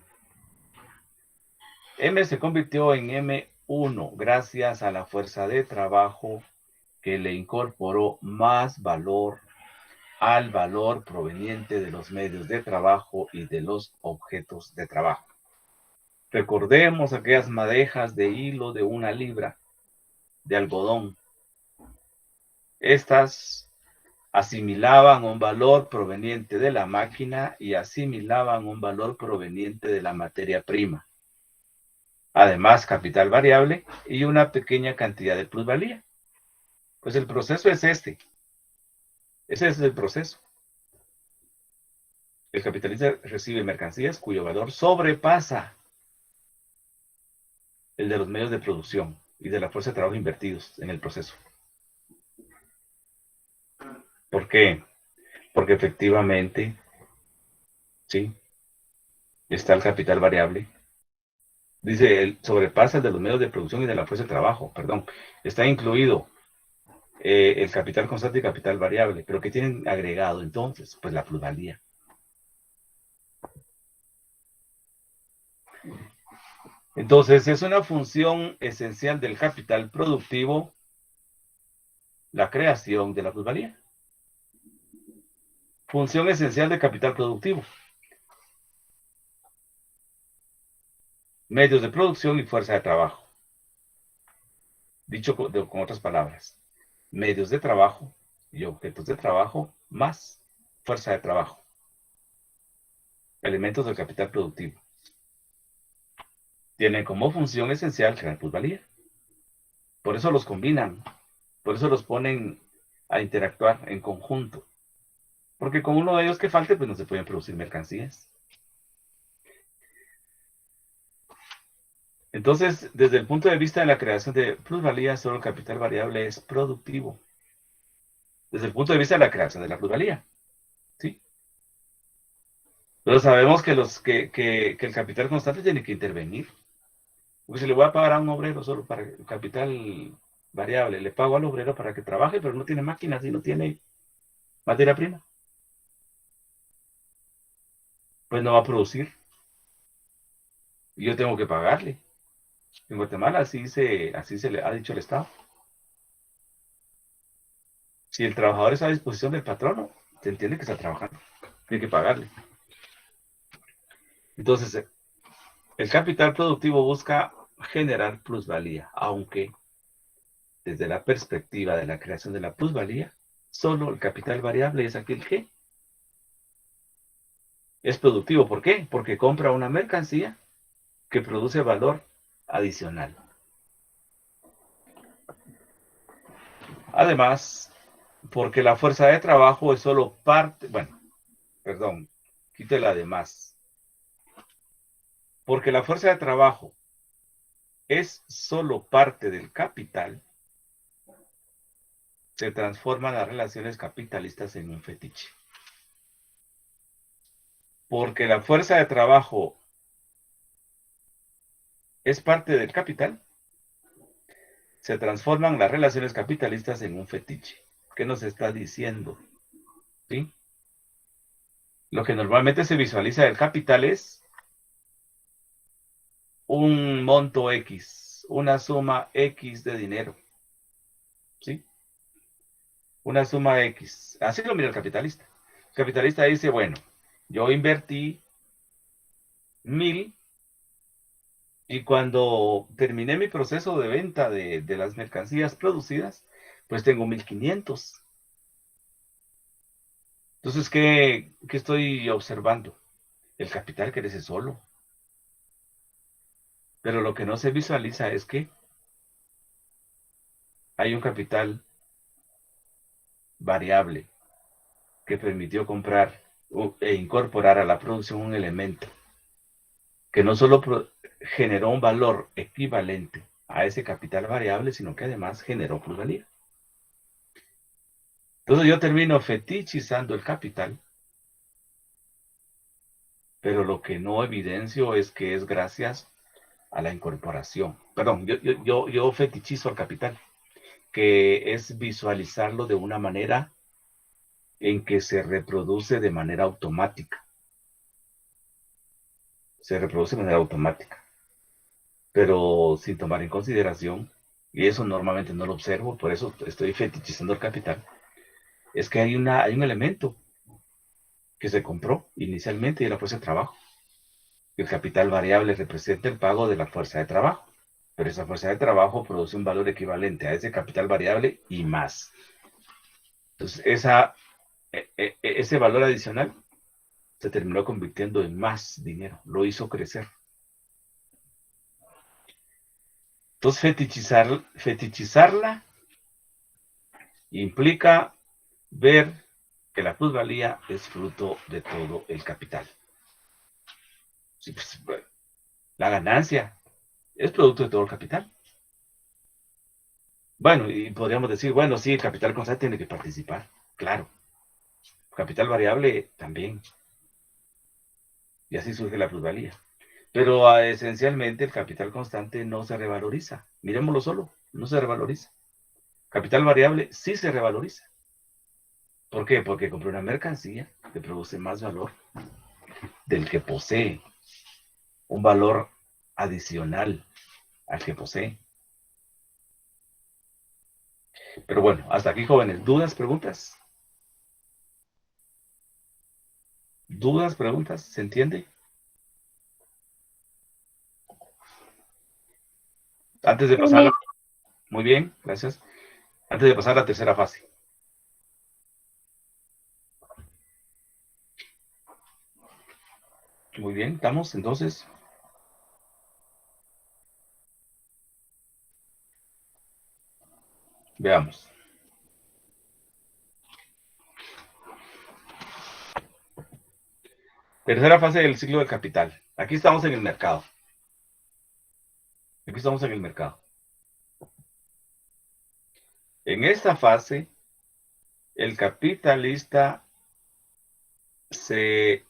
M se convirtió en M1 gracias a la fuerza de trabajo que le incorporó más valor al valor proveniente de los medios de trabajo y de los objetos de trabajo. Recordemos aquellas madejas de hilo de 1 libra de algodón. Estas asimilaban un valor proveniente de la máquina y asimilaban un valor proveniente de la materia prima. Además, capital variable y una pequeña cantidad de plusvalía. Pues el proceso es este. Ese es el proceso. El capitalista recibe mercancías cuyo valor sobrepasa el de los medios de producción y de la fuerza de trabajo invertidos en el proceso. ¿Por qué? Porque efectivamente, sí, está el capital variable. Dice, sobrepasa el de los medios de producción y de la fuerza de trabajo, perdón. Está incluido el capital constante y capital variable. ¿Pero qué tienen agregado entonces? Pues la plusvalía. Entonces, es una función esencial del capital productivo la creación de la plusvalía. Función esencial del capital productivo. Medios de producción y fuerza de trabajo. Dicho con otras palabras, medios de trabajo y objetos de trabajo más fuerza de trabajo. Elementos del capital productivo. Tienen como función esencial crear plusvalía. Por eso los combinan. Por eso los ponen a interactuar en conjunto. Porque con uno de ellos que falte, pues no se pueden producir mercancías. Entonces, desde el punto de vista de la creación de plusvalía, solo el capital variable es productivo. Desde el punto de vista de la creación de la plusvalía. ¿Sí? Pero sabemos que el capital constante tiene que intervenir. Porque si le voy a pagar a un obrero solo para el capital variable, le pago al obrero para que trabaje, pero no tiene máquinas y no tiene materia prima, pues no va a producir. Y yo tengo que pagarle. En Guatemala así se le ha dicho el Estado. Si el trabajador está a disposición del patrono, se entiende que está trabajando. Tiene que pagarle. Entonces, el capital productivo busca generar plusvalía, aunque desde la perspectiva de la creación de la plusvalía, solo el capital variable es aquel que es productivo. ¿Por qué? Porque compra una mercancía que produce valor adicional. Además, porque la fuerza de trabajo es solo parte, bueno, perdón, quítela además. Porque la fuerza de trabajo es solo parte del capital, se transforman las relaciones capitalistas en un fetiche. Porque la fuerza de trabajo es parte del capital, se transforman las relaciones capitalistas en un fetiche. ¿Qué nos está diciendo? ¿Sí? Lo que normalmente se visualiza del capital es un monto X, una suma X de dinero. ¿Sí? Una suma X. Así lo mira el capitalista. El capitalista dice, bueno, yo invertí 1000 y cuando terminé mi proceso de venta de las mercancías producidas, pues tengo 1500. Entonces, ¿qué estoy observando? El capital crece solo. Pero lo que no se visualiza es que hay un capital variable que permitió comprar e incorporar a la producción un elemento que no solo generó un valor equivalente a ese capital variable, sino que además generó plusvalía. Entonces yo termino fetichizando el capital, pero lo que no evidencio es que es gracias a la incorporación. Perdón, yo fetichizo al capital, que es visualizarlo de una manera en que se reproduce de manera automática. Se reproduce de manera automática, pero sin tomar en consideración, y eso normalmente no lo observo, por eso estoy fetichizando el capital, es que hay un elemento que se compró inicialmente y es la fuerza de trabajo. El capital variable representa el pago de la fuerza de trabajo, pero esa fuerza de trabajo produce un valor equivalente a ese capital variable y más. Entonces, ese valor adicional se terminó convirtiendo en más dinero, lo hizo crecer. Entonces, fetichizarla implica ver que la plusvalía es fruto de todo el capital. Sí, pues, la ganancia es producto de todo el capital. Bueno, y podríamos decir, bueno, sí, el capital constante tiene que participar, claro. Capital variable también. Y así surge la plusvalía. Pero esencialmente el capital constante no se revaloriza. Miremoslo solo, no se revaloriza. Capital variable sí se revaloriza. ¿Por qué? Porque compré una mercancía que produce más valor del que posee. Un valor adicional al que posee. Pero bueno, hasta aquí, jóvenes. ¿Dudas, preguntas? ¿Dudas, preguntas? ¿Se entiende? Antes de pasar, muy bien, gracias. Antes de pasar a la tercera fase. Muy bien, estamos entonces. Veamos. Tercera fase del ciclo del capital. Aquí estamos en el mercado. Aquí estamos en el mercado. En esta fase, el capitalista se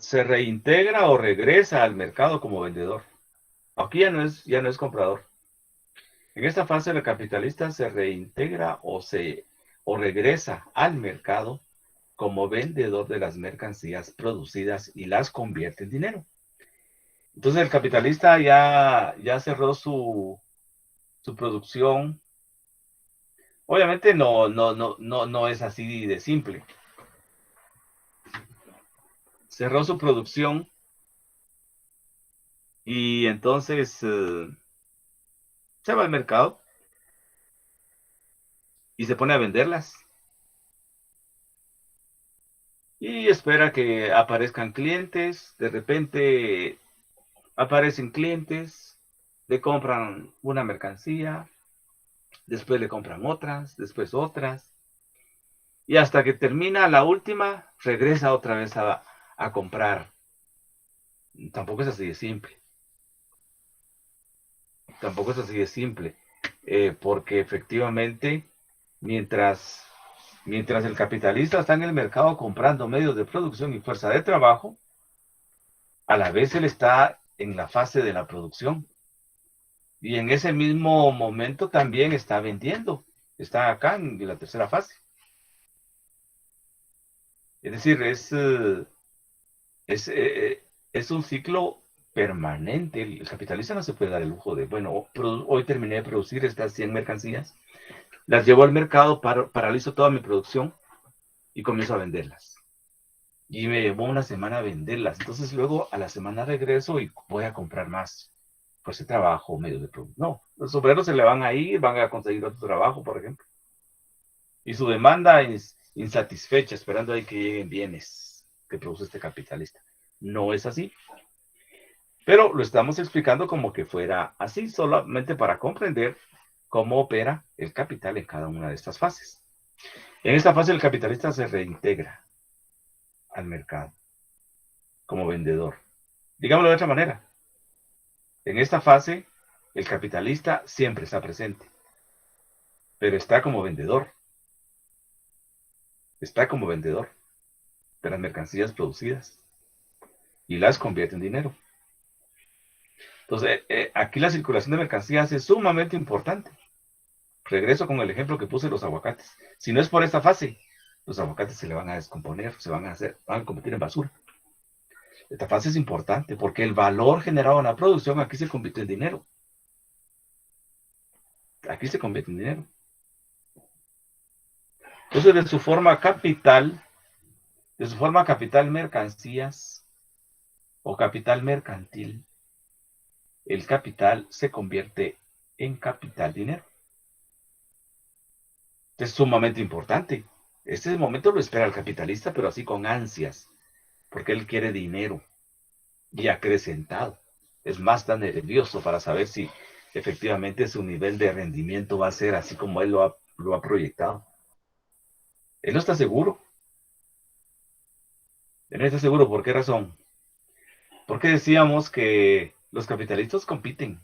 reintegra o regresa al mercado como vendedor. Aquí ya no es comprador. En esta fase, el capitalista se reintegra o regresa al mercado como vendedor de las mercancías producidas y las convierte en dinero. Entonces el capitalista ya cerró su producción. Obviamente no es así de simple. Cerró su producción y entonces se va al mercado y se pone a venderlas. Y espera que aparezcan clientes. De repente aparecen clientes, le compran una mercancía, después le compran otras, después otras, y hasta que termina la última, regresa otra vez a comprar. Tampoco es así de simple. Tampoco es así de simple. Porque efectivamente, mientras el capitalista está en el mercado comprando medios de producción y fuerza de trabajo, a la vez él está en la fase de la producción. Y en ese mismo momento también está vendiendo. Está acá en la tercera fase. Es decir, es un ciclo permanente. El capitalista no se puede dar el lujo de, bueno, hoy terminé de producir estas 100 mercancías, las llevo al mercado, paralizo toda mi producción y comienzo a venderlas. Y me llevó una semana a venderlas. Entonces luego a la semana regreso y voy a comprar más. Pues ese trabajo, medios de producción. No, los obreros se le van a ir, van a conseguir otro trabajo, por ejemplo. Y su demanda es insatisfecha, esperando ahí que lleguen bienes que produce este capitalista. No es así. Pero lo estamos explicando como que fuera así, solamente para comprender cómo opera el capital en cada una de estas fases. En esta fase el capitalista se reintegra al mercado como vendedor. Digámoslo de otra manera. En esta fase el capitalista siempre está presente, pero está como vendedor. Está como vendedor de las mercancías producidas y las convierte en dinero. Entonces, aquí la circulación de mercancías es sumamente importante. Regreso con el ejemplo que puse de los aguacates. Si no es por esta fase, los aguacates se le van a descomponer, van a convertir en basura. Esta fase es importante porque el valor generado en la producción aquí se convierte en dinero. Aquí se convierte en dinero. Entonces, de su forma capital mercancías o capital mercantil, el capital se convierte en capital dinero. Es sumamente importante. Este momento lo espera el capitalista, pero así con ansias, porque él quiere dinero y acrecentado. Es más, tan nervioso para saber si efectivamente su nivel de rendimiento va a ser así como él lo ha proyectado. Él no está seguro. Él no está seguro. ¿Por qué razón? Porque decíamos que los capitalistas compiten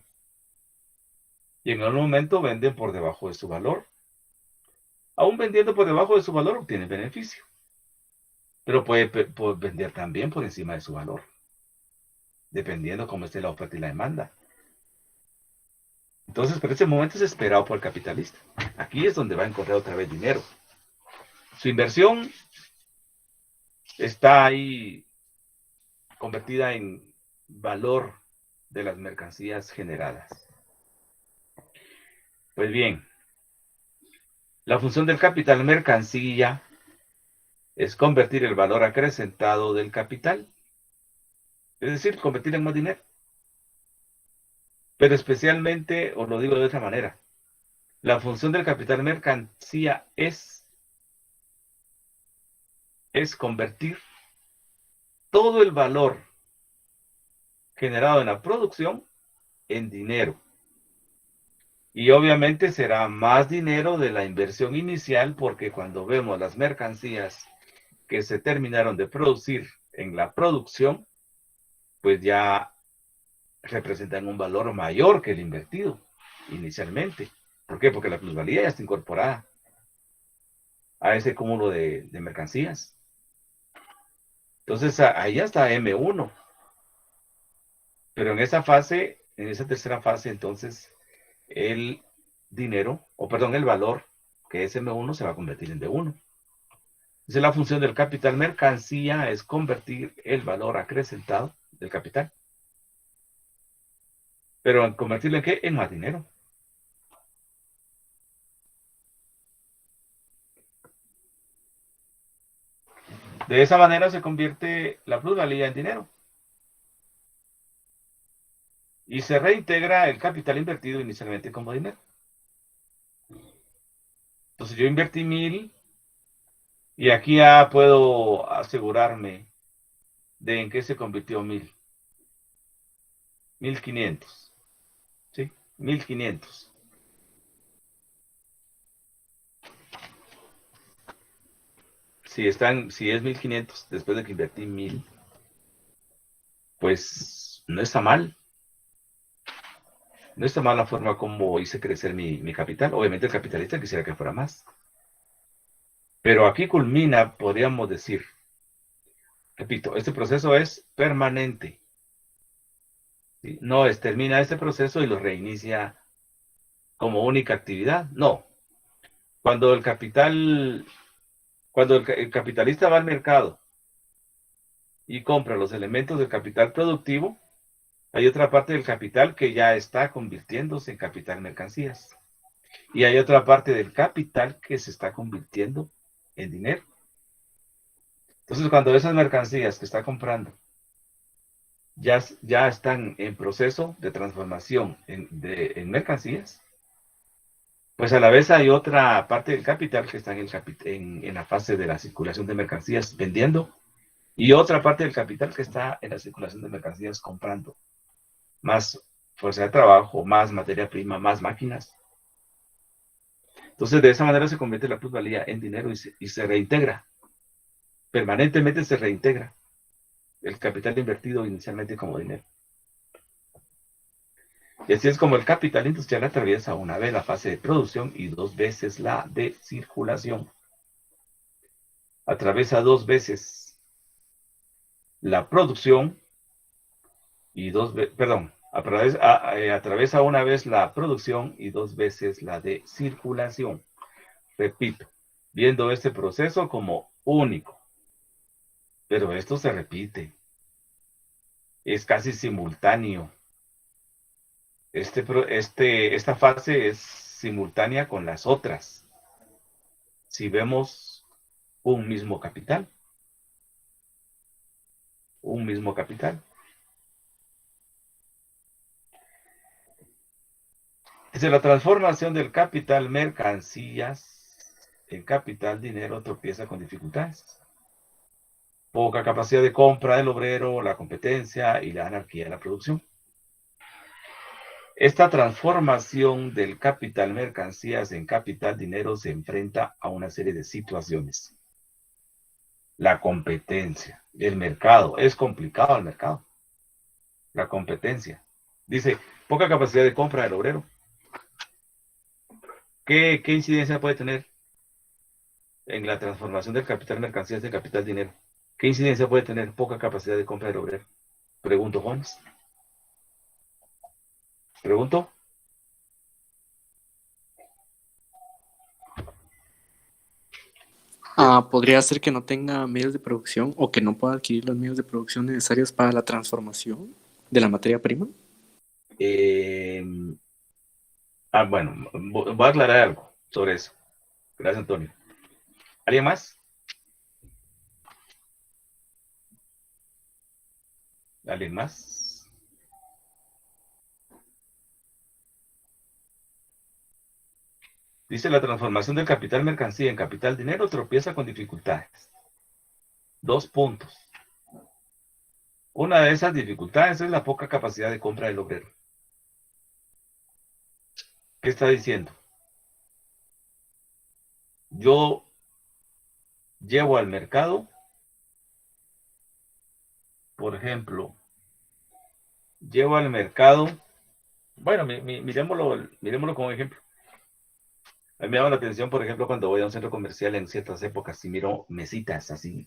y en algún momento venden por debajo de su valor. Aún vendiendo por debajo de su valor obtiene beneficio, pero puede vender también por encima de su valor, dependiendo cómo esté la oferta y la demanda. Entonces, pero ese momento es esperado por el capitalista. Aquí es donde va a encontrar otra vez dinero. Su inversión está ahí convertida en valor de las mercancías generadas. Pues bien, la función del capital mercancía es convertir el valor acrecentado del capital, es decir, convertir en más dinero. Pero especialmente, os lo digo de otra manera, la función del capital mercancía es convertir todo el valor generado en la producción en dinero. Y obviamente será más dinero de la inversión inicial porque cuando vemos las mercancías que se terminaron de producir en la producción, pues ya representan un valor mayor que el invertido inicialmente. ¿Por qué? Porque la plusvalía ya está incorporada a ese cúmulo de mercancías. Entonces ahí ya está M1. Pero en esa fase, en esa tercera fase, entonces el dinero, el valor, que es M1, se va a convertir en D1. Entonces la función del capital mercancía es convertir el valor acrecentado del capital. Pero convertirlo en ¿qué? En más dinero. De esa manera se convierte la plusvalía en dinero. Y se reintegra el capital invertido inicialmente como dinero. Entonces yo invertí 1,000 y aquí ya puedo asegurarme de en qué se convirtió 1,000. 1500. ¿Sí? 1500. Si es 1500, después de que invertí 1000, pues no está mal. No está mal la forma como hice crecer mi capital. Obviamente el capitalista quisiera que fuera más. Pero aquí culmina, podríamos decir, repito, este proceso es permanente. ¿Sí? No es termina este proceso y lo reinicia como única actividad. No. Cuando el el capitalista va al mercado y compra los elementos del capital productivo, hay otra parte del capital que ya está convirtiéndose en capital mercancías. Y hay otra parte del capital que se está convirtiendo en dinero. Entonces, cuando esas mercancías que está comprando ya están en proceso de transformación en mercancías, pues a la vez hay otra parte del capital que está en la fase de la circulación de mercancías vendiendo y otra parte del capital que está en la circulación de mercancías comprando más fuerza de trabajo, más materia prima, más máquinas. Entonces, de esa manera se convierte la plusvalía en dinero y se reintegra. Permanentemente se reintegra el capital invertido inicialmente como dinero. Y así es como el capital industrial atraviesa una vez la fase de producción y dos veces la de circulación. Atraviesa dos veces la producción y atraviesa una vez la producción y dos veces la de circulación. Repito, viendo este proceso como único, pero esto se repite, es casi simultáneo. Esta fase es simultánea con las otras. Si vemos un mismo capital, un mismo capital. Dice, la transformación del capital mercancías en capital dinero tropieza con dificultades. Poca capacidad de compra del obrero, la competencia y la anarquía de la producción. Esta transformación del capital mercancías en capital dinero se enfrenta a una serie de situaciones. La competencia, el mercado, es complicado el mercado. La competencia. Dice, poca capacidad de compra del obrero. ¿Qué incidencia puede tener en la transformación del capital mercancías en capital dinero? ¿Qué incidencia puede tener poca capacidad de compra del obrero? Pregunto, Juanes. Pregunto. Podría ser que no tenga medios de producción o que no pueda adquirir los medios de producción necesarios para la transformación de la materia prima. Bueno, voy a aclarar algo sobre eso. Gracias, Antonio. ¿Alguien más? ¿Alguien más? Dice, la transformación del capital mercancía en capital dinero tropieza con dificultades. 2 puntos. Una de esas dificultades es la poca capacidad de compra del obrero. ¿Qué está diciendo? Yo llevo al mercado, por ejemplo, bueno, miremoslo como ejemplo. A mí me llama la atención, por ejemplo, cuando voy a un centro comercial en ciertas épocas y miro mesitas así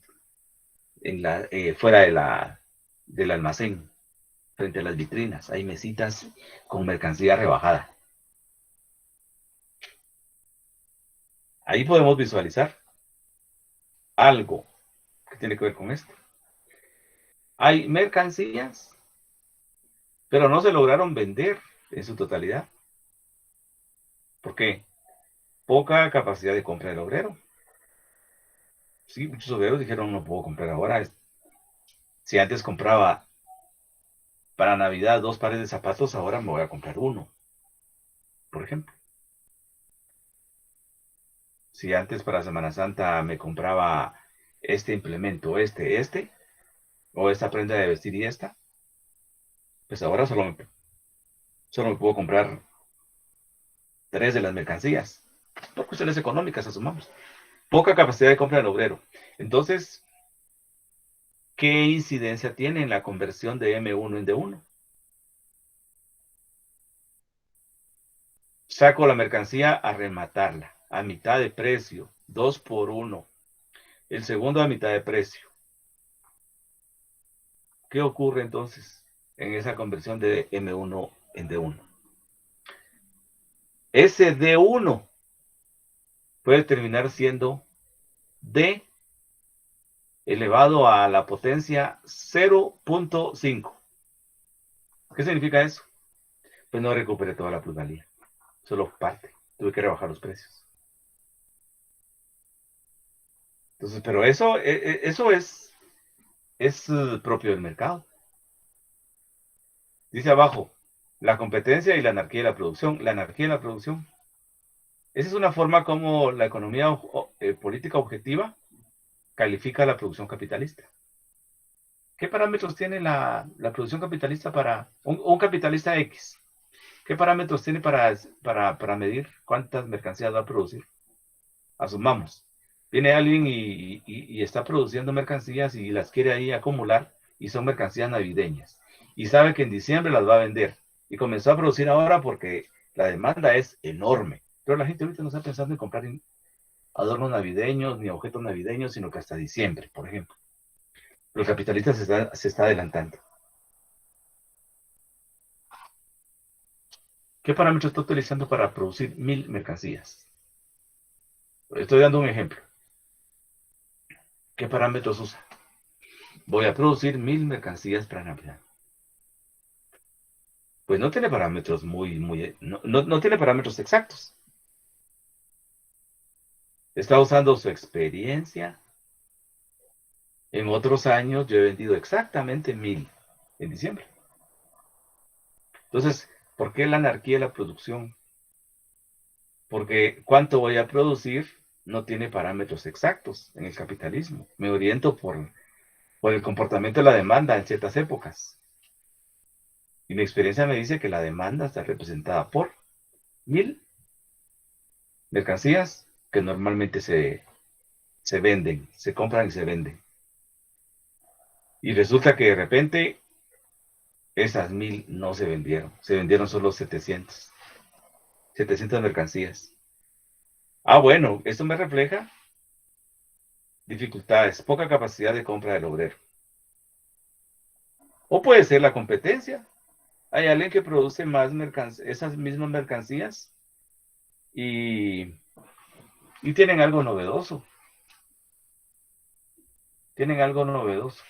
fuera del almacén, frente a las vitrinas. Hay mesitas con mercancía rebajada. Ahí podemos visualizar algo que tiene que ver con esto. Hay mercancías, pero no se lograron vender en su totalidad. ¿Por qué? Poca capacidad de compra del obrero. Sí, muchos obreros dijeron, no puedo comprar ahora. Si antes compraba para Navidad 2 pares de zapatos, ahora me voy a comprar uno, por ejemplo. Si antes para Semana Santa me compraba este implemento, o esta prenda de vestir y esta, pues ahora solo me puedo comprar 3 de las mercancías, por cuestiones económicas, asumamos. Poca capacidad de compra del obrero. Entonces, ¿qué incidencia tiene en la conversión de M1 en D1? Saco la mercancía a rematarla, a mitad de precio, 2 por 1. El segundo a mitad de precio. ¿Qué ocurre entonces en esa conversión de M1 en D1? Ese D1 puede terminar siendo D elevado a la potencia 0.5. ¿Qué significa eso? Pues no recuperé toda la plusvalía, solo parte. Tuve que rebajar los precios. Entonces, pero eso es propio del mercado. Dice abajo, la competencia y la anarquía de la producción. La anarquía de la producción. Esa es una forma como la economía política objetiva califica la producción capitalista. ¿Qué parámetros tiene la producción capitalista para un capitalista X? ¿Qué parámetros tiene para medir cuántas mercancías va a producir? Asumamos, viene alguien y está produciendo mercancías y las quiere ahí acumular y son mercancías navideñas. Y sabe que en diciembre las va a vender. Y comenzó a producir ahora porque la demanda es enorme. Pero la gente ahorita no está pensando en comprar adornos navideños ni objetos navideños, sino que hasta diciembre, por ejemplo. Pero el capitalista se está adelantando. ¿Qué parámetros está utilizando para producir 1000 mercancías? Estoy dando un ejemplo. ¿Qué parámetros usa? Voy a producir 1000 mercancías para Navidad. Pues no tiene parámetros no tiene parámetros exactos. Está usando su experiencia. En otros años yo he vendido exactamente 1000 en diciembre. Entonces, ¿por qué la anarquía de la producción? Porque cuánto voy a producir no tiene parámetros exactos en el capitalismo. Me oriento por el comportamiento de la demanda en ciertas épocas. Y mi experiencia me dice que la demanda está representada por 1000 mercancías que normalmente se venden, se compran y se venden. Y resulta que de repente esas 1000 no se vendieron solo 700 mercancías. Bueno, esto me refleja dificultades, poca capacidad de compra del obrero. O puede ser la competencia. Hay alguien que produce más esas mismas mercancías y tienen algo novedoso. Tienen algo novedoso.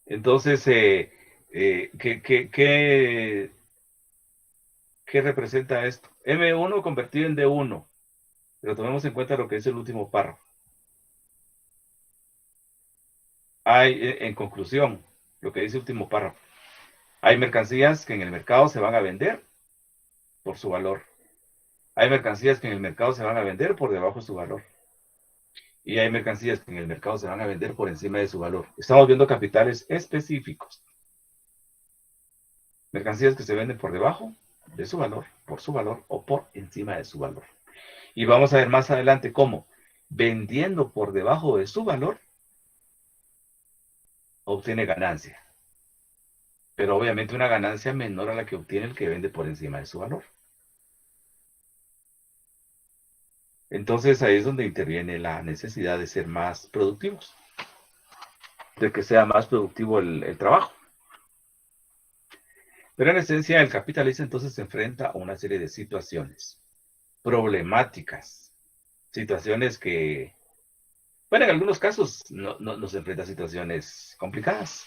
Entonces, ¿qué representa esto? M1 convertido en D1. Pero tomemos en cuenta lo que es el último párrafo. En conclusión, lo que dice el último párrafo. Hay mercancías que en el mercado se van a vender por su valor. Hay mercancías que en el mercado se van a vender por debajo de su valor. Y hay mercancías que en el mercado se van a vender por encima de su valor. Estamos viendo capitales específicos. Mercancías que se venden por debajo de su valor, por su valor o por encima de su valor. Y vamos a ver más adelante cómo, vendiendo por debajo de su valor, obtiene ganancia. Pero obviamente una ganancia menor a la que obtiene el que vende por encima de su valor. Entonces ahí es donde interviene la necesidad de ser más productivos, de que sea más productivo el trabajo. Pero en esencia el capitalista entonces se enfrenta a una serie de situaciones problemáticas, situaciones que, bueno, en algunos casos nos enfrenta a situaciones complicadas.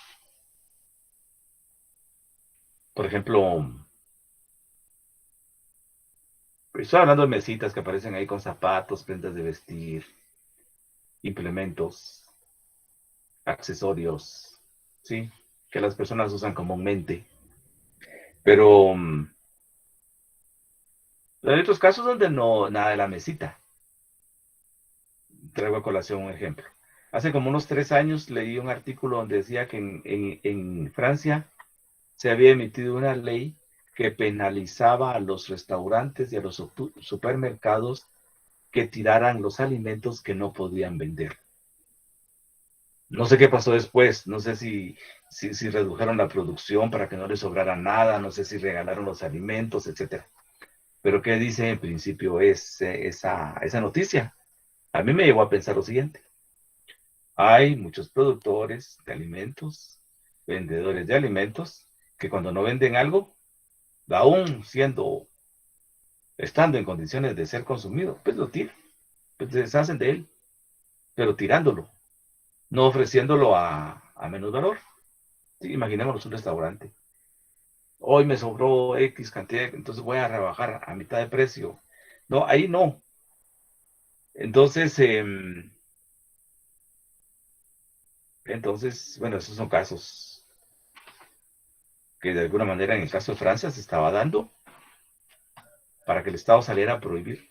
Por ejemplo, estoy hablando de mesitas que aparecen ahí con zapatos, prendas de vestir, implementos, accesorios, ¿sí? Que las personas usan comúnmente. Pero hay otros casos donde no, nada de la mesita. Traigo a colación un ejemplo. Hace como unos 3 años leí un artículo donde decía que en Francia se había emitido una ley que penalizaba a los restaurantes y a los supermercados que tiraran los alimentos que no podían vender. No sé qué pasó después, no sé si redujeron la producción para que no les sobrara nada, no sé si regalaron los alimentos, etcétera. Pero ¿qué dice en principio esa noticia? A mí me llevó a pensar lo siguiente. Hay muchos productores de alimentos, vendedores de alimentos, que cuando no venden algo, aún estando en condiciones de ser consumido, pues lo tiran, pues se deshacen de él, pero tirándolo, no ofreciéndolo a menos valor. Sí, imaginémonos un restaurante. Hoy me sobró X cantidad, entonces voy a rebajar a mitad de precio. No, ahí no. Entonces, bueno, esos son casos que de alguna manera en el caso de Francia se estaba dando para que el Estado saliera a prohibir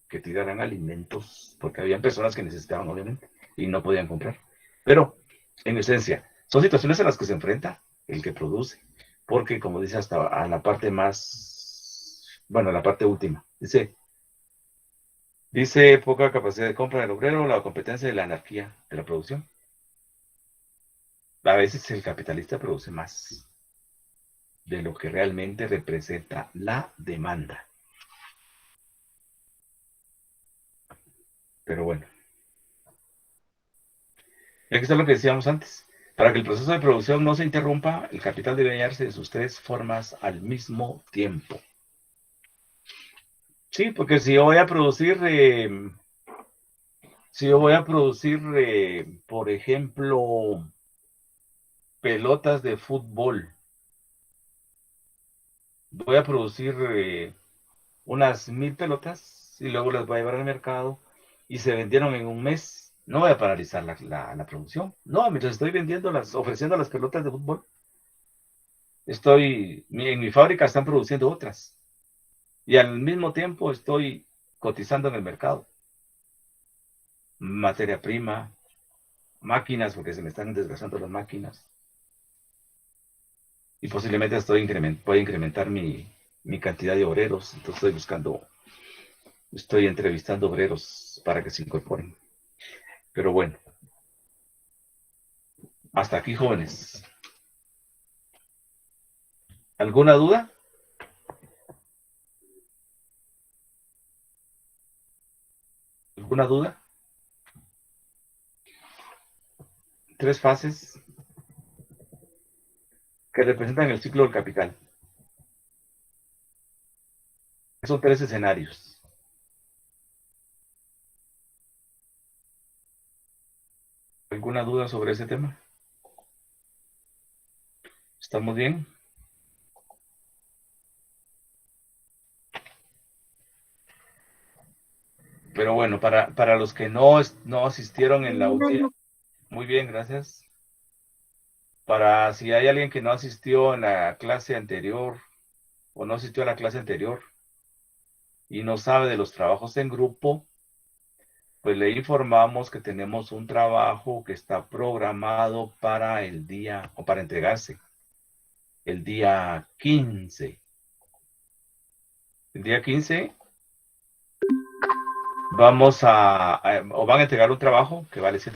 que tiraran alimentos, porque habían personas que necesitaban, obviamente, y no podían comprar. Pero, en esencia, son situaciones a las que se enfrenta el que produce, porque, como dice, hasta a la parte más, bueno, la parte última, dice poca capacidad de compra del obrero, la competencia de la anarquía de la producción. A veces el capitalista produce más de lo que realmente representa la demanda. Pero bueno. Y aquí está lo que decíamos antes. Para que el proceso de producción no se interrumpa, el capital debe hallarse en sus 3 formas al mismo tiempo. Sí, porque si yo voy a producir, por ejemplo, pelotas de fútbol, voy a producir unas 1000 pelotas y luego las voy a llevar al mercado y se vendieron en un mes, no voy a paralizar la producción. No, mientras estoy ofreciendo las pelotas de fútbol, en mi fábrica están produciendo otras y al mismo tiempo estoy cotizando en el mercado. Materia prima, máquinas, porque se me están desgastando las máquinas. Y posiblemente pueda incrementar mi cantidad de obreros. Entonces estoy entrevistando obreros para que se incorporen. Pero bueno, hasta aquí, jóvenes. ¿Alguna duda? ¿Alguna duda? 3 fases que representan el ciclo del capital. Son 3 escenarios. ¿Alguna duda sobre ese tema? ¿Estamos bien? Pero bueno, para los que no asistieron en la última, muy bien, gracias. Para si hay alguien que no asistió en la clase anterior o no asistió a la clase anterior y no sabe de los trabajos en grupo, pues le informamos que tenemos un trabajo que está programado para el día, o para entregarse, el día 15. El día 15 o van a entregar un trabajo que vale 7